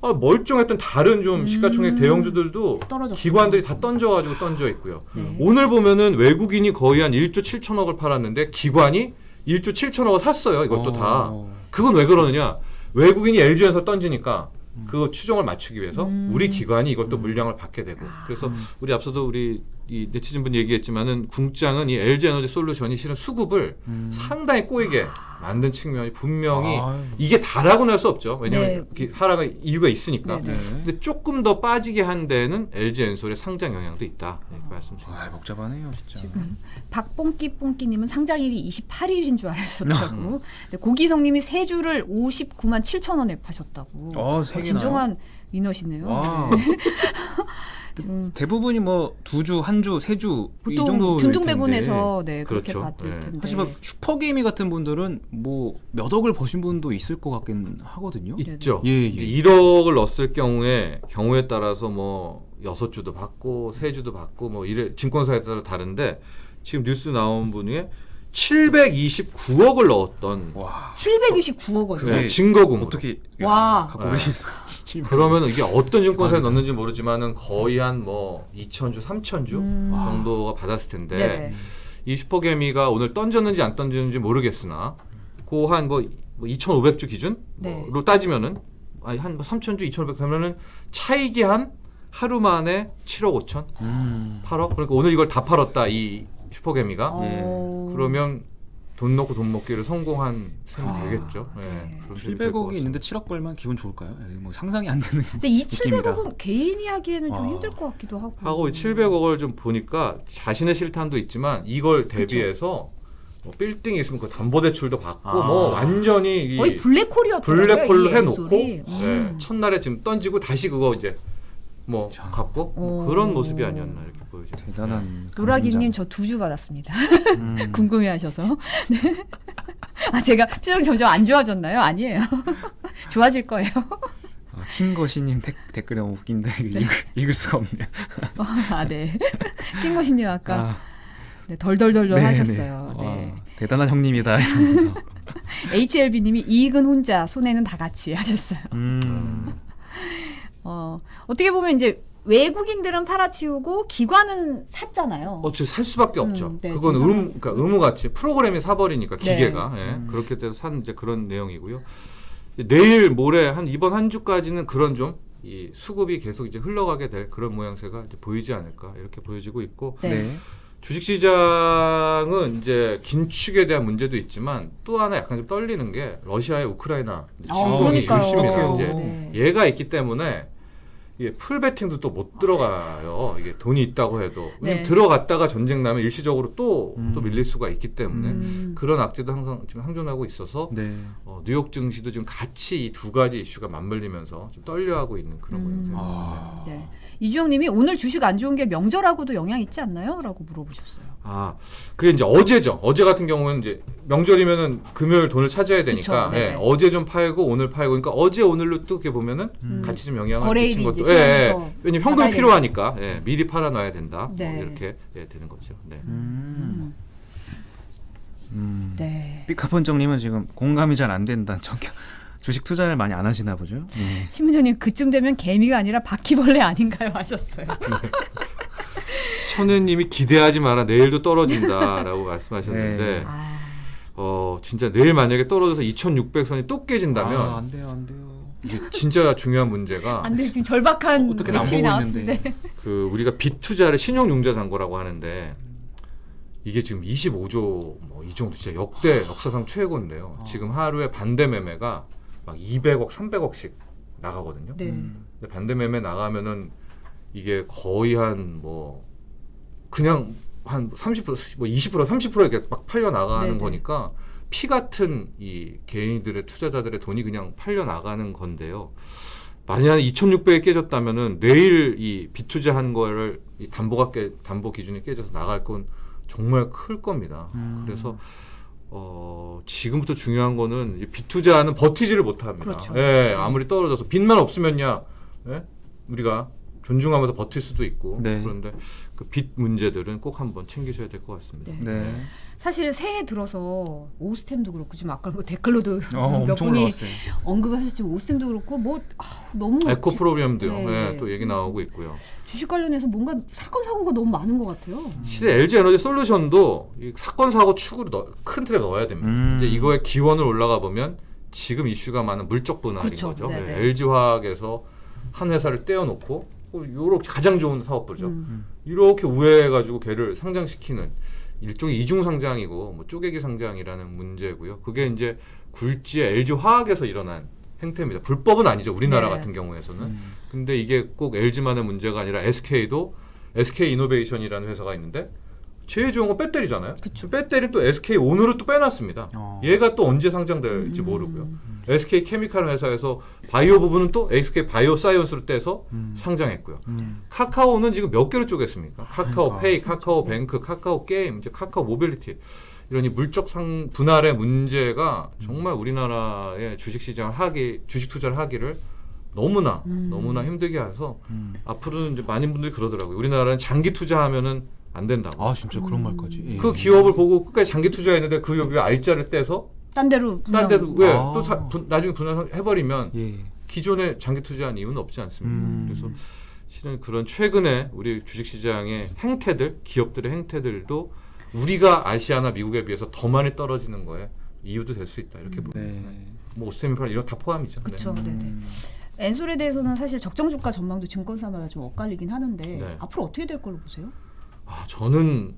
멀쩡했던 다른 좀 시가총액 대형주들도 떨어졌구나. 기관들이 다 던져 있고요. 네. 오늘 보면은 외국인이 거의 한 1조 7천억을 팔았는데 기관이 1조 7천억을 샀어요. 이것도 다. 그건 왜 그러느냐? 외국인이 LG에서 던지니까 그 추정을 맞추기 위해서 우리 기관이 이걸 또 물량을 받게 되고 그래서 우리 앞서도 우리 이 네티즌 분 얘기했지만은 궁장은 이 LG에너지솔루션이 실은 수급을 상당히 꼬이게 만든 측면이 분명히 이게 다라고는 할 수 없죠. 왜냐하면 네. 하락의 이유가 있으니까. 네, 네. 근데 조금 더 빠지게 한 데는 LG엔솔의 상장 영향도 있다. 이렇게 말씀드립니다. 복잡하네요, 진짜. 박뽕끼님은 상장일이 28일인 줄 알았었다고. 네, 고기성님이 세 주를 59만 7천 원에 파셨다고. 세 개나요? 진정한 위너시네요. 와. 대부분이 뭐 2주, 1주, 3주 이 보통 정도 균등 배분해서 네, 그렇게 그렇죠. 받을 네. 텐데. 사실 막 슈퍼게이미 같은 분들은 뭐 몇 억을 버신 분도 있을 것 같긴 하거든요. 있죠. 예. 1억을 넣었을 경우에 따라서 뭐 6주도 받고 3주도 받고 뭐 이래 증권사에 따라 다른데 지금 뉴스 나온 분 중에 729억을 넣었던 와. 729억 원. 네, 증거금 어떻게 와. 갖고 계실 수가 있지? 그러면 이게 어떤 증권사에 넣는지 모르지만은 거의 한 뭐 2,000주, 3,000주 정도가 받았을 텐데 네네. 이 슈퍼개미가 오늘 던졌는지 안 던졌는지 모르겠으나 그 한 뭐 2,500주 기준으로 네. 따지면은 한 3,000주, 2,500 그러면은 차익이 한 하루 만에 7억 5천, 8억. 그러니까 오늘 이걸 다 팔았다 이 슈퍼개미가. 어. 그러면 돈 넣고 돈 먹기를 성공한 셈이 되겠죠. 네. 그런 셈이 될것 700억이 같습니다. 있는데 7억 벌면 기분 좋을까요? 뭐 상상이 안 되는. 근데 이 느낌이라. 700억은 개인이 하기에는 좀 아. 힘들 것 같기도 하고. 하고 이 700억을 좀 보니까 자신의 실탄도 있지만 이걸 대비해서 뭐 빌딩이 있으면 그 담보대출도 받고 아. 뭐 완전히 이 거의 블랙홀이었더라고요. 블랙홀로 이 해놓고 에이솔이. 네, 첫날에 지금 던지고 다시 그거 이제 뭐 참. 갚고 뭐 오. 그런 모습이 아니었나 이렇게 보여죠. 대단한. 노라기님 저 2주 받았습니다. 음. 궁금해하셔서. 네. 아 제가 표정 점점 안 좋아졌나요? 아니에요. 좋아질 거예요. 킹거시님 댓글이 너무 웃긴데 읽을 수가 없네요. 아 네. 킹거시님 아까 아, 네, 덜덜덜덜 네, 하셨어요. 네. 네. 대단한 형님이다 이러면서. HLB님이 이익은 혼자 손해는 다 같이 하셨어요. 어떻게 보면 이제 외국인들은 팔아치우고 기관은 샀잖아요. 살 수밖에 없죠. 네, 그건 지금 그러니까 의무같이 프로그램이 사버리니까 네. 기계가 예, 그렇게 돼서 산 이제 그런 내용이고요. 내일 모레 이번 한 주까지는 그런 좀 이 수급이 계속 이제 흘러가게 될 그런 모양새가 이제 보이지 않을까 이렇게 보여지고 있고 네. 네. 주식시장은 이제 긴축에 대한 문제도 있지만 또 하나 약간 좀 떨리는 게 러시아의 우크라이나 침공이 그러니까요. 이슈입니다. 이제 네. 얘가 있기 때문에 이게 풀베팅도 또 못 들어가요. 이게 돈이 있다고 해도 왜냐면 네. 들어갔다가 전쟁 나면 일시적으로 또 밀릴 수가 있기 때문에 음. 그런 악재도 항상 지금 항존하고 있어서 네. 뉴욕 증시도 지금 같이 이 두 가지 이슈가 맞물리면서 좀 떨려하고 있는 그런 모양새입니다. 아. 네. 이주영님이 오늘 주식 안 좋은 게 명절하고도 영향 있지 않나요? 라고 물어보셨어요. 그게 이제 어제죠. 어제 같은 경우는 이제 명절이면은 금요일 돈을 찾아야 되니까 그쵸, 네. 어제 좀 팔고 오늘 팔고 그러니까 어제 오늘로 또 이렇게 보면은 같이 좀 영향을 거래일이 미친 이제 것도 시장에서 왜냐면 현금이 나가야 필요하니까 미리 팔아놔야 된다. 네. 뭐 이렇게 되는 거죠. 네. 네. 삐카펀정님은 지금 공감이 잘 안 된다. 주식 투자를 많이 안 하시나 보죠. 네. 신문장님 그쯤 되면 개미가 아니라 바퀴벌레 아닌가요? 하셨어요. 천혜님이 기대하지 마라 내일도 떨어진다라고 말씀하셨는데 네. 진짜 내일 만약에 떨어져서 2,600선이 또 깨진다면 안 돼요, 안 돼요. 이게 진짜 중요한 문제가 안 돼, 지금 절박한 어떻게 안 외침이 보고 나왔는데. 있는데. 우리가 빚 투자를 신용융자 잔고라고 하는데 이게 지금 25조 뭐 이 정도 진짜 역대 역사상 최고인데요. 지금 하루에 반대 매매가 막 200억, 300억씩 나가거든요. 네. 근데 반대 매매 나가면은 이게 거의 한 뭐 그냥 한 30%, 뭐 20%, 30% 이렇게 막 팔려 나가는 네네. 거니까 피 같은 이 개인들의 투자자들의 돈이 그냥 팔려 나가는 건데요. 만약 2,600이 깨졌다면은 내일 이 빚투자한 거를 이 담보 기준이 깨져서 나갈 건 정말 클 겁니다. 그래서 지금부터 중요한 거는 이 빚투자는 버티지를 못합니다. 그렇죠. 예, 아무리 떨어져서 빚만 없으면야 우리가 존중하면서 버틸 수도 있고 네. 그런데 그 빚 문제들은 꼭 한번 챙기셔야 될 것 같습니다. 네. 네. 사실 새해 들어서 오스템도 그렇고 지금 아까 뭐 댓글로도 몇 엄청 분이 올라왔어요. 언급하셨지만 오스템도 그렇고 너무 에코 프로비엄도요. 네. 또 얘기 나오고 있고요. 주식 관련해서 뭔가 사건 사고가 너무 많은 것 같아요. 실제 LG 에너지 솔루션도 이 사건 사고 축으로 큰 틀에 넣어야 됩니다. 근데 이거의 기원을 올라가 보면 지금 이슈가 많은 물적 분할인 그렇죠. 거죠. 네네. LG 화학에서 한 회사를 떼어놓고 요렇게 가장 좋은 사업부죠. 이렇게 우회해가지고 걔를 상장시키는 일종의 이중 상장이고 뭐 쪼개기 상장이라는 문제고요. 그게 이제 굴지의 LG 화학에서 일어난 행태입니다. 불법은 아니죠. 우리나라 네. 같은 경우에서는. 근데 이게 꼭 LG만의 문제가 아니라 SK도 SK 이노베이션이라는 회사가 있는데 제일 좋은 건 배터리잖아요. 그쵸. 배터리 또 SK 온으로 또 빼놨습니다. 얘가 또 언제 상장될지 모르고요. SK 케미칼 회사에서 바이오 부분은 또 SK 바이오 사이언스로 떼서 상장했고요. 카카오는 지금 몇 개로 쪼갰습니까? 카카오 페이, 카카오 뱅크, 카카오 게임, 이제 카카오 모빌리티. 이런 이 물적 분할의 문제가 정말 우리나라의 주식시장을 주식 투자를 하기를 너무나 힘들게 해서 앞으로는 이제 많은 분들이 그러더라고요. 우리나라는 장기 투자하면은 안 된다고. 아 진짜 그런 말까지. 예. 그 기업을 보고 끝까지 장기 투자했는데 그 기업이 알짜를 떼서 딴 데로 딴 데도 왜 아. 또 나중에 분할해버리면 예. 기존에 장기 투자한 이유는 없지 않습니까? 그래서 실은 그런 최근에 우리 주식시장의 행태들, 기업들의 행태들도 우리가 아시아나 미국에 비해서 더 많이 떨어지는 거에 이유도 될 수 있다 이렇게 봅니다. 네. 뭐 오스템인프라 이런 다 포함이죠. 그렇죠. 네네. 엔솔에 대해서는 사실 적정 주가 전망도 증권사마다 좀 엇갈리긴 하는데 네. 앞으로 어떻게 될 걸로 보세요? 아, 저는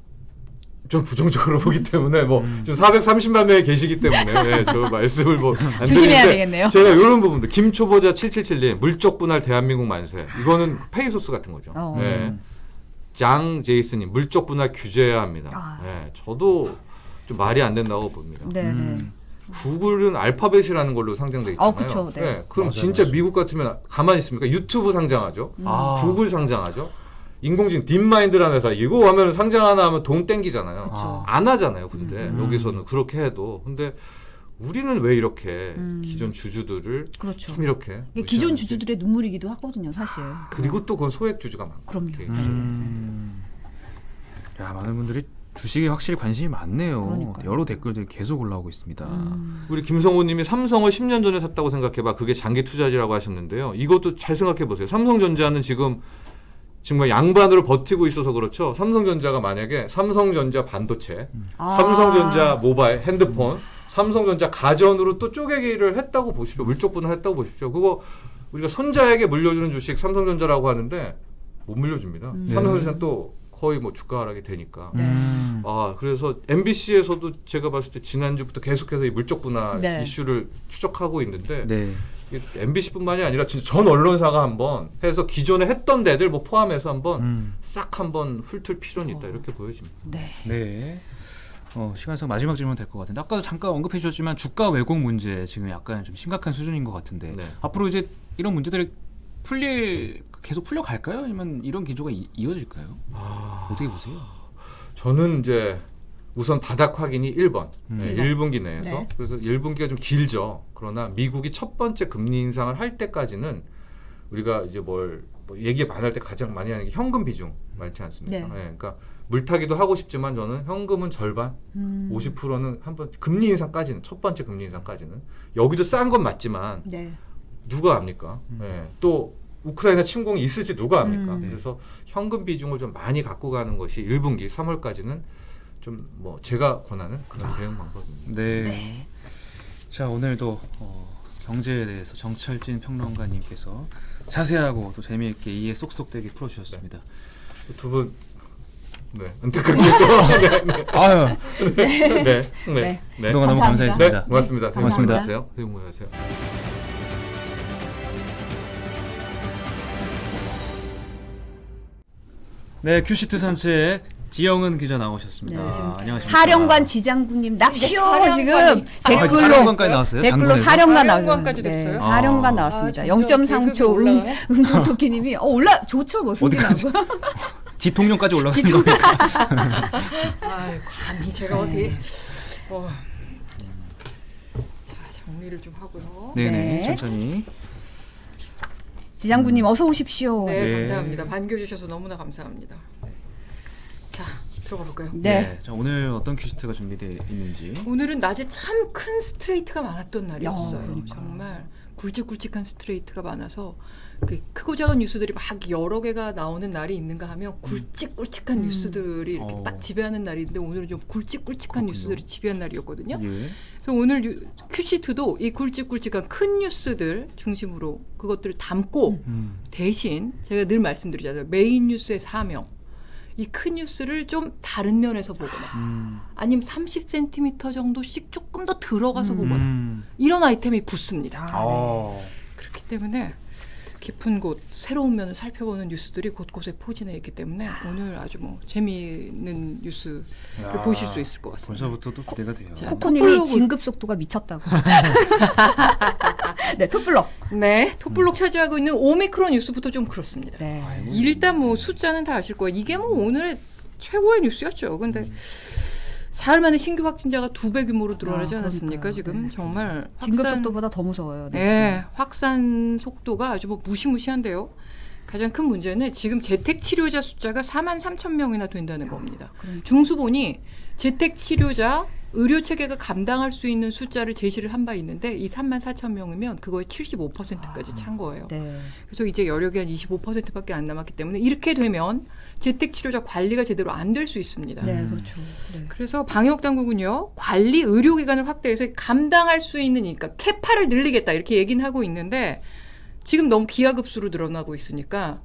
좀 부정적으로 보기 때문에 뭐 좀 430만 명이 계시기 때문에 네, 저 말씀을 뭐 안 조심해야 드리는데 되겠네요. 제가 이런 부분들 김초보자 777님 물적 분할 대한민국 만세 이거는 페이소스 같은 거죠. 네. 장 제이스님 물적 분할 규제해야 합니다. 네, 저도 좀 말이 안 된다고 봅니다. 네네. 구글은 알파벳이라는 걸로 상장돼 있잖아요. 그쵸, 네. 그럼 맞아요, 진짜 맞아요. 미국 같으면 가만히 있습니까? 유튜브 상장하죠. 아. 구글 상장하죠. 인공지능 딥마인드라는 회사 이거 하면 상장 하나 하면 돈 땡기잖아요. 그쵸. 안 하잖아요. 근데 여기서는 그렇게 해도 근데 우리는 왜 이렇게 기존 주주들을 그렇죠. 좀 이렇게 이게 기존 무시하는지. 주주들의 눈물이기도 하거든요, 사실. 그리고 또 그건 소액 주주가 많고 그럼요. 개인 주주들. 야 많은 분들이 주식에 확실히 관심이 많네요. 그러니까요. 여러 댓글들이 계속 올라오고 있습니다. 우리 김성호님이 삼성을 10년 전에 샀다고 생각해봐 그게 장기 투자지라고 하셨는데요. 이것도 잘 생각해보세요. 삼성전자는 지금 정말 양반으로 버티고 있어서 그렇죠. 삼성전자가 만약에 삼성전자 반도체, 삼성전자 모바일, 핸드폰, 삼성전자 가전으로 또 쪼개기를 했다고 보십시오. 물적 분할했다고 보십시오. 그거 우리가 손자에게 물려주는 주식 삼성전자라고 하는데 못 물려줍니다. 삼성전자는 또 거의 뭐 주가 하락이 되니까. 아 그래서 MBC에서도 제가 봤을 때 지난주부터 계속해서 이 물적 분할 네. 이슈를 추적하고 있는데 네. MBC뿐만이 아니라 진짜 전 언론사가 한번 해서 기존에 했던 데들 뭐 포함해서 한번 싹 한번 훑을 필요는 있다 이렇게 보여집니다. 네. 네. 시간상 마지막 질문 될 것 같은데 아까도 잠깐 언급해 주셨지만 주가 왜곡 문제 지금 약간 좀 심각한 수준인 것 같은데 네. 앞으로 이제 이런 문제들이 계속 풀려갈까요? 아니면 이런 기조가 이어질까요? 어떻게 보세요? 저는 이제 우선 바닥 확인이 1번, 네, 1번. 1분기 내에서 네. 그래서 1분기가 좀 길죠. 그러나 미국이 첫 번째 금리 인상을 할 때까지는 우리가 이제 뭐 얘기 많이 할 때 가장 많이 하는 게 현금 비중 많지 않습니까? 네. 그러니까 물타기도 하고 싶지만 저는 현금은 절반, 50%는 한번 금리 인상까지는 첫 번째 금리 인상까지는 여기도 싼 건 맞지만 네. 누가 압니까? 네. 또 우크라이나 침공이 있을지 누가 압니까? 네. 그래서 현금 비중을 좀 많이 갖고 가는 것이 1분기 3월까지는 좀 뭐 제가 권하는 그런 대응 방법입니다. 네. 자 오늘도 경제에 대해서 정철진 평론가님께서 자세하고 또 재미있게 이해 쏙쏙되게 풀어주셨습니다. 두 분 네, 안타깝게 또 아유 네. 그동안 너무 감사합니다. 감사했습니다. 네, 고맙습니다. 네, 고맙습니다. 안녕하세요. 안녕하세요. 네 큐시트 산책 지영은 기자 나오셨습니다. 네, 지금 안녕하십니까. 사령관 지장군님 납시오 사령관이- 지금 아, 댓글로 사령관까지 나왔어요? 댓글로 장군에서? 사령관 사령관까지 나왔어요. 됐어요? 사령관 아. 나왔습니다. 아, 진짜 0.3초 계급이 올라가네? 응종토끼님이 올라 좋죠 뭐 승진하고. 뒤통령까지 올라가는 겁니다. 아이, 감히 제가 어디 자 정리를 좀 하고요. 네네 네. 천천히. 지장군님 어서 오십시오. 네, 네. 감사합니다. 반겨주셔서 너무나 감사합니다. 네. 자 들어가 볼까요? 네. 자 오늘 어떤 큐시트가 준비되어 있는지. 오늘은 낮에 참 큰 스트레이트가 많았던 날이었어요. 그러니까. 정말 굵직굵직한 스트레이트가 많아서 그 크고 작은 뉴스들이 막 여러 개가 나오는 날이 있는가 하면 굵직굵직한 뉴스들이 이렇게 딱 지배하는 날인데 오늘은 좀 굵직굵직한 그렇군요. 뉴스들이 지배한 날이었거든요. 예. 그래서 오늘 큐시트도 이 굵직굵직한 큰 뉴스들 중심으로 그것들을 담고 대신 제가 늘 말씀드리잖아요. 메인 뉴스의 사명. 이 큰 뉴스를 좀 다른 면에서 보거나 아니면 30cm 정도씩 조금 더 들어가서 보거나 이런 아이템이 붙습니다. 그렇기 때문에 깊은 곳, 새로운 면을 살펴보는 뉴스들이 곳곳에 포진해 있기 때문에 오늘 아주 뭐 재미있는 뉴스를 야, 보실 수 있을 것 같습니다. 벌써부터 또 기대가 돼요. 자, 코코님이 톡블로그- 진급 속도가 미쳤다고. 네, 톱블럭. 네, 톱블록 차지하고 있는 오미크론 뉴스부터 좀 그렇습니다. 네. 일단 뭐 숫자는 다 아실 거예요. 이게 뭐 오늘의 최고의 뉴스였죠. 근데 사흘 만에 신규 확진자가 2배 규모로 늘어나지 아, 않았습니까? 그러니까요. 지금 네. 정말 진급 확산- 속도보다 더 무서워요. 네, 네, 확산 속도가 아주 뭐 무시무시한데요. 가장 큰 문제는 지금 재택 치료자 숫자가 43,000명이나 된다는 겁니다. 그러니까. 중수본이 재택 치료자 의료 체계가 감당할 수 있는 숫자를 제시를 한 바 있는데 이 34,000명이면 그거의 75%까지 찬 거예요. 네. 그래서 이제 여력이 한 25%밖에 안 남았기 때문에 이렇게 되면 재택 치료자 관리가 제대로 안 될 수 있습니다. 네, 그렇죠. 네. 그래서 방역 당국은요 관리 의료기관을 확대해서 감당할 수 있는 그러니까 캐파를 늘리겠다 이렇게 얘기는 하고 있는데 지금 너무 기하급수로 늘어나고 있으니까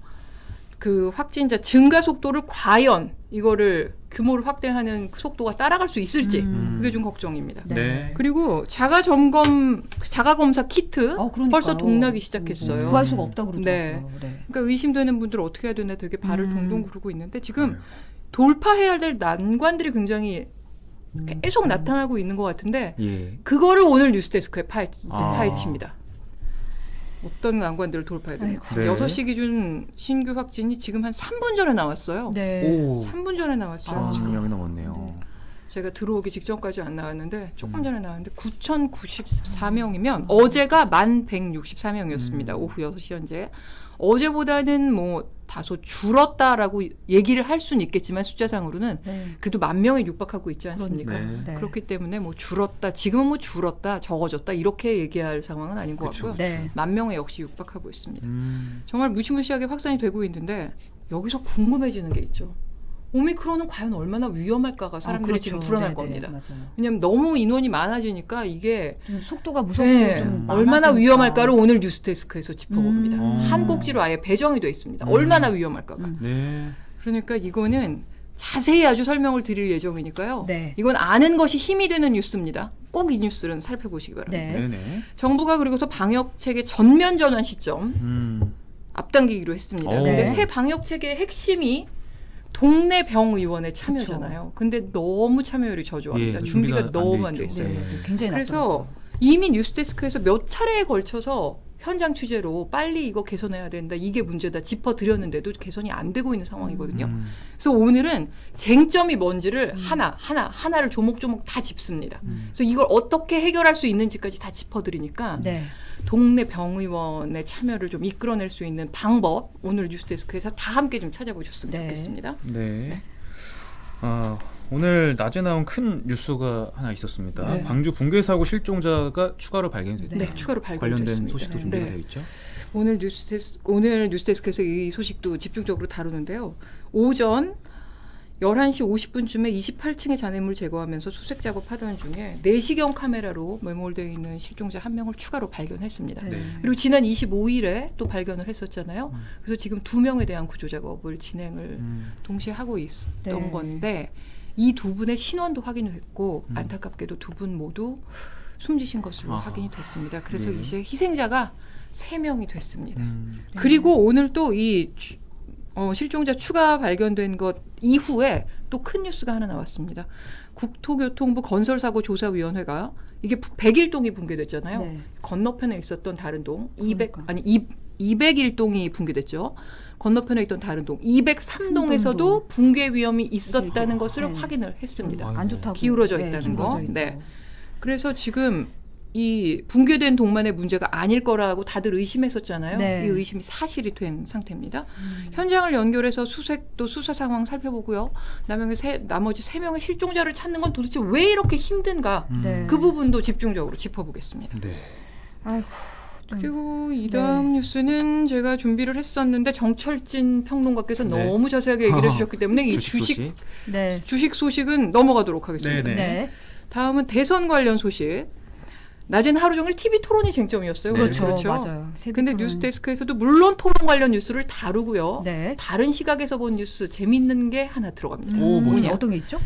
그 확진자 증가 속도를 과연 이거를 규모를 확대하는 속도가 따라갈 수 있을지 그게 좀 걱정입니다. 네. 그리고 자가 검사 키트 그러니까요. 벌써 동나기 시작했어요. 구할 수가 없다고 그러더라고요. 네. 네. 그러니까 의심되는 분들 어떻게 해야 되나 되게 발을 동동 구르고 있는데 지금 돌파해야 될 난관들이 굉장히 계속 나타나고 있는 것 같은데 예. 그거를 오늘 뉴스데스크에 파헤칩니다. 어떤 난관들을 돌파해야 되는지. 네. 6시 기준 신규 확진이 지금 한 3분 전에 나왔어요. 네. 오. 3분 전에 나왔어요. 10명이 넘었네요. 제가 들어오기 직전까지 안 나왔는데 조금 전에 나왔는데 9,094명이면 어제가 1,164명이었습니다. 오후 6시 현재. 어제보다는 뭐 다소 줄었다라고 얘기를 할 수는 있겠지만 숫자상으로는 네. 그래도 10,000명에 육박하고 있지 않습니까? 그러니까. 네. 그렇기 때문에 뭐 줄었다, 지금은 뭐 줄었다, 적어졌다 이렇게 얘기할 상황은 아닌 것 그쵸, 같고요. 네. 10,000명에 역시 육박하고 있습니다. 정말 무시무시하게 확산이 되고 있는데 여기서 궁금해지는 게 있죠. 오미크론은 과연 얼마나 위험할까가 사람들이 지금 불안할 겁니다. 맞아요. 왜냐하면 너무 인원이 많아지니까 이게 좀 속도가 무섭고 네, 좀 얼마나 많아지니까. 위험할까를 오늘 뉴스데스크에서 짚어봅니다. 음. 한 꼭지로 아예 배정이 돼 있습니다. 얼마나 위험할까가. 네. 그러니까 이거는 자세히 아주 설명을 드릴 예정이니까요. 네. 이건 아는 것이 힘이 되는 뉴스입니다. 꼭 이 뉴스는 살펴보시기 바랍니다. 네. 네네. 정부가 그리고서 방역 체계 전면 전환 시점 앞당기기로 했습니다. 오. 근데 네. 새 방역 체계의 핵심이 동네 병의원의 참여잖아요. 근데 너무 참여율이 저조합니다. 예, 준비가 준비가 안 너무 돼 안 돼 있죠. 있어요. 네. 굉장히 그래서 이미 뉴스데스크에서 몇 차례에 걸쳐서 현장 취재로 빨리 이거 개선해야 된다. 이게 문제다. 짚어드렸는데도 개선이 안 되고 있는 상황이거든요. 그래서 오늘은 쟁점이 뭔지를 하나를 조목조목 다 짚습니다. 그래서 이걸 어떻게 해결할 수 있는지까지 다 짚어드리니까 네. 동네 병의원의 참여를 좀 이끌어낼 수 있는 방법 오늘 뉴스데스크에서 다 함께 좀 찾아보셨으면 네. 좋겠습니다. 네. 오늘 낮에 나온 큰 뉴스가 하나 있었습니다. 네. 광주 붕괴 사고 실종자가 추가로 발견이 됐다. 네, 추가로 발견됐습니다. 관련된 소식도 준비가 네. 되어 있죠. 오늘 뉴스데스크에서 이 소식도 집중적으로 다루는데요. 오전 11시 50분쯤에 28층의 잔해물 제거하면서 수색 작업하던 중에 내시경 카메라로 매몰되어 있는 실종자 한 명을 추가로 발견했습니다. 네. 그리고 지난 25일에 또 발견을 했었잖아요. 그래서 지금 2명에 대한 구조 작업을 진행을 동시에 하고 있었던 네. 건데 이 두 분의 신원도 확인했고 안타깝게도 두 분 모두 숨지신 것으로 아하. 확인이 됐습니다. 그래서 네. 이제 희생자가 3명이 됐습니다. 네. 그리고 오늘 또 이 실종자 추가 발견된 것 이후에 또 큰 뉴스가 하나 나왔습니다. 국토교통부 건설사고조사위원회가 이게 101동이 붕괴됐잖아요. 네. 건너편에 있었던 다른 동 그러니까. 201동이 붕괴됐죠. 건너편에 있던 다른 동 203동에서도 붕괴 위험이 있었다는 것을 네. 확인을 했습니다. 아이고. 안 좋다고. 기울어져 네, 있다는 기울어져 거. 있고. 네. 그래서 지금 이 붕괴된 동만의 문제가 아닐 거라고 다들 의심했었잖아요. 네. 이 의심이 사실이 된 상태입니다. 현장을 연결해서 수색도 수사 상황 살펴보고요. 나머지 3명의 실종자를 찾는 건 도대체 왜 이렇게 힘든가? 네. 그 부분도 집중적으로 짚어보겠습니다. 네. 아이고. 좀. 그리고 이 다음 뉴스는 제가 준비를 했었는데 정철진 평론가께서 네. 너무 자세하게 얘기를 해주셨기 때문에 이 주식 소식. 네. 주식 소식은 넘어가도록 하겠습니다. 네네. 네. 다음은 대선 관련 소식. 낮엔 하루 종일 TV 토론이 쟁점이었어요. 네. 그렇죠. 맞아요. 근데 뉴스데스크에서도 물론 토론 관련 뉴스를 다루고요. 네. 다른 시각에서 본 뉴스 재밌는 게 하나 들어갑니다. 오, 뭐죠? 어떤 게 있죠?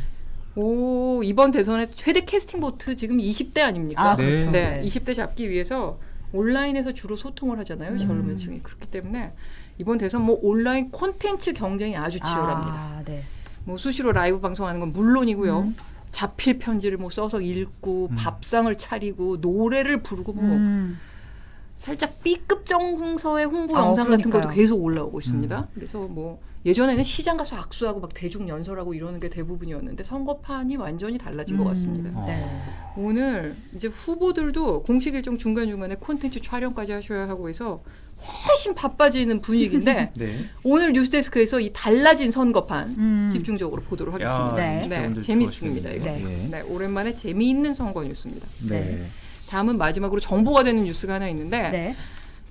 이번 대선에 최대 캐스팅 보트 지금 20대 아닙니까? 아, 그렇죠. 네. 20대 잡기 위해서 온라인에서 주로 소통을 하잖아요. 젊은 층이. 그렇기 때문에 이번 대선 뭐 온라인 콘텐츠 경쟁이 아주 치열합니다. 아, 네. 뭐 수시로 라이브 방송하는 건 물론이고요. 자필 편지를 뭐 써서 읽고 밥상을 차리고 노래를 부르고 뭐 살짝 B급 정서의 홍보 아, 영상 같은 그러니까요. 것도 계속 올라오고 있습니다. 그래서 뭐 예전에는 시장 가서 악수하고 막 대중 연설하고 이러는 게 대부분이었는데 선거판이 완전히 달라진 것 같습니다. 네. 오늘 이제 후보들도 공식 일정 중간중간에 콘텐츠 촬영까지 하셔야 하고 해서 훨씬 바빠지는 분위기인데 네. 오늘 뉴스데스크에서 이 달라진 선거판 집중적으로 보도록 하겠습니다. 네. 시청자분들 재밌습니다. 이거. 좋아하시겠네요. 네, 오랜만에 재미있는 선거 뉴스입니다. 네. 다음은 마지막으로 정보가 되는 뉴스가 하나 있는데 네.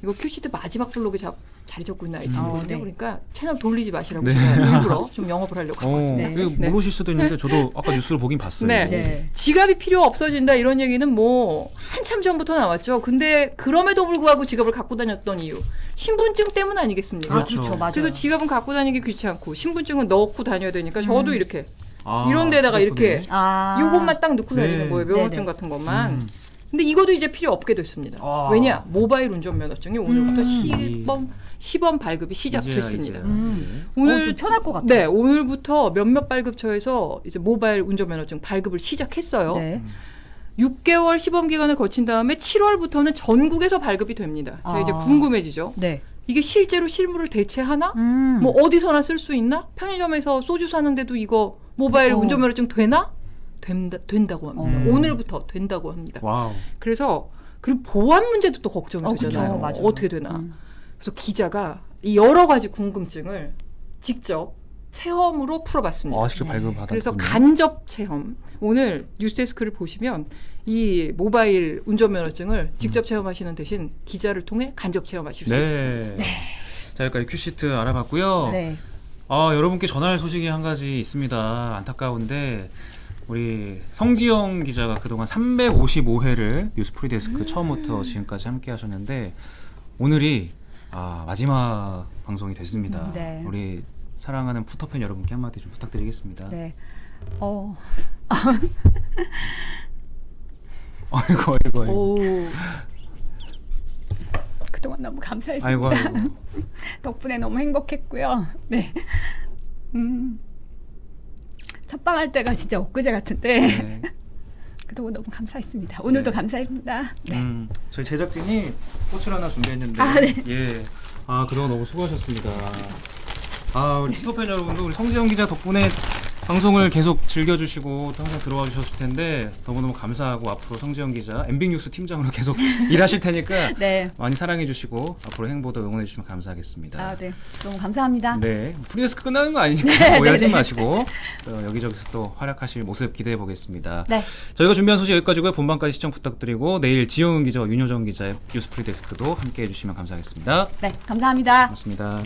이거 큐시트 마지막 블록에 자리 잡고 있는 아이템이거든요. 네. 그러니까 채널 돌리지 마시라고 네. 제가 일부러 좀 영업을 하려고 갖고 왔습니다. 네. 이거 모르실 수도 있는데 저도 아까 뉴스를 보긴 봤어요. 네. 이거. 네. 지갑이 필요 없어진다 이런 얘기는 뭐 한참 전부터 나왔죠. 근데 그럼에도 불구하고 지갑을 갖고 다녔던 이유 신분증 때문 아니겠습니까? 아, 그렇죠. 그렇죠. 맞아요. 그래서 지갑은 갖고 다니기 귀찮고 신분증은 넣고 다녀야 되니까 저도 이렇게 아, 이런 데다가 이렇게 아. 요것만 딱 넣고 네. 다니는 거예요. 면허증 네네. 같은 것만. 근데 이것도 이제 필요 없게 됐습니다. 아. 왜냐? 모바일 운전면허증이 오늘부터 시범 발급이 시작됐습니다. 오늘 좀 편할 것 같아요. 네, 오늘부터 몇몇 발급처에서 이제 모바일 운전면허증 발급을 시작했어요. 네. 6개월 시범 기간을 거친 다음에 7월부터는 전국에서 발급이 됩니다. 자, 이제 아. 궁금해지죠. 네. 이게 실제로 실물을 대체하나? 음. 뭐 어디서나 쓸 수 있나? 편의점에서 소주 사는데도 이거 모바일 운전면허증 되나? 된다고 합니다. 오늘부터 된다고 합니다. 와우. 그래서 그리고 보안 문제도 또 걱정이 되잖아요. 그쵸, 맞아요. 어떻게 되나? 그래서 기자가 이 여러 가지 궁금증을 직접 체험으로 풀어봤습니다. 직접 발급받았군요. 그래서 간접 체험. 오늘 뉴스데스크를 보시면 이 모바일 운전면허증을 직접 체험하시는 대신 기자를 통해 간접 체험하실 수 있습니다. 네. 자, 여기까지 큐시트 알아봤고요. 네. 여러분께 전할 소식이 한 가지 있습니다. 안타까운데 우리 성지영 기자가 그동안 355회를 뉴스 프리데스크 처음부터 지금까지 함께 하셨는데 오늘이 마지막 방송이 됐습니다. 네. 우리 사랑하는 푸터팬 여러분께 한마디 좀 부탁드리겠습니다. 네. 아이고. 오, 그동안 너무 감사했습니다. 아이고. 덕분에 너무 행복했고요. 네. 첫방할 때가 진짜 엊그제 같은데 네. 그동안 너무 감사했습니다. 오늘도 네. 감사합니다. 네. 저희 제작진이 꽃을 하나 준비했는데 네. 예. 그동안 너무 수고하셨습니다. 우리 푸터팬 여러분도 우리 성지영 기자 덕분에 방송을 계속 즐겨주시고 또 항상 들어와 주셨을 텐데 너무너무 감사하고 앞으로 성지영 기자 MB뉴스 팀장으로 계속 일하실 테니까 네. 많이 사랑해 주시고 앞으로 행보도 응원해 주시면 감사하겠습니다. 네. 너무 감사합니다. 네, 프리데스크 끝나는 거 아니니까 오해하지 마시고 여기저기서 또 활약하실 모습 기대해 보겠습니다. 네. 저희가 준비한 소식 여기까지고요. 본방까지 시청 부탁드리고 내일 지영은 기자와 윤효정 기자의 뉴스 프리데스크도 함께 해주시면 감사하겠습니다. 네. 감사합니다. 고맙습니다.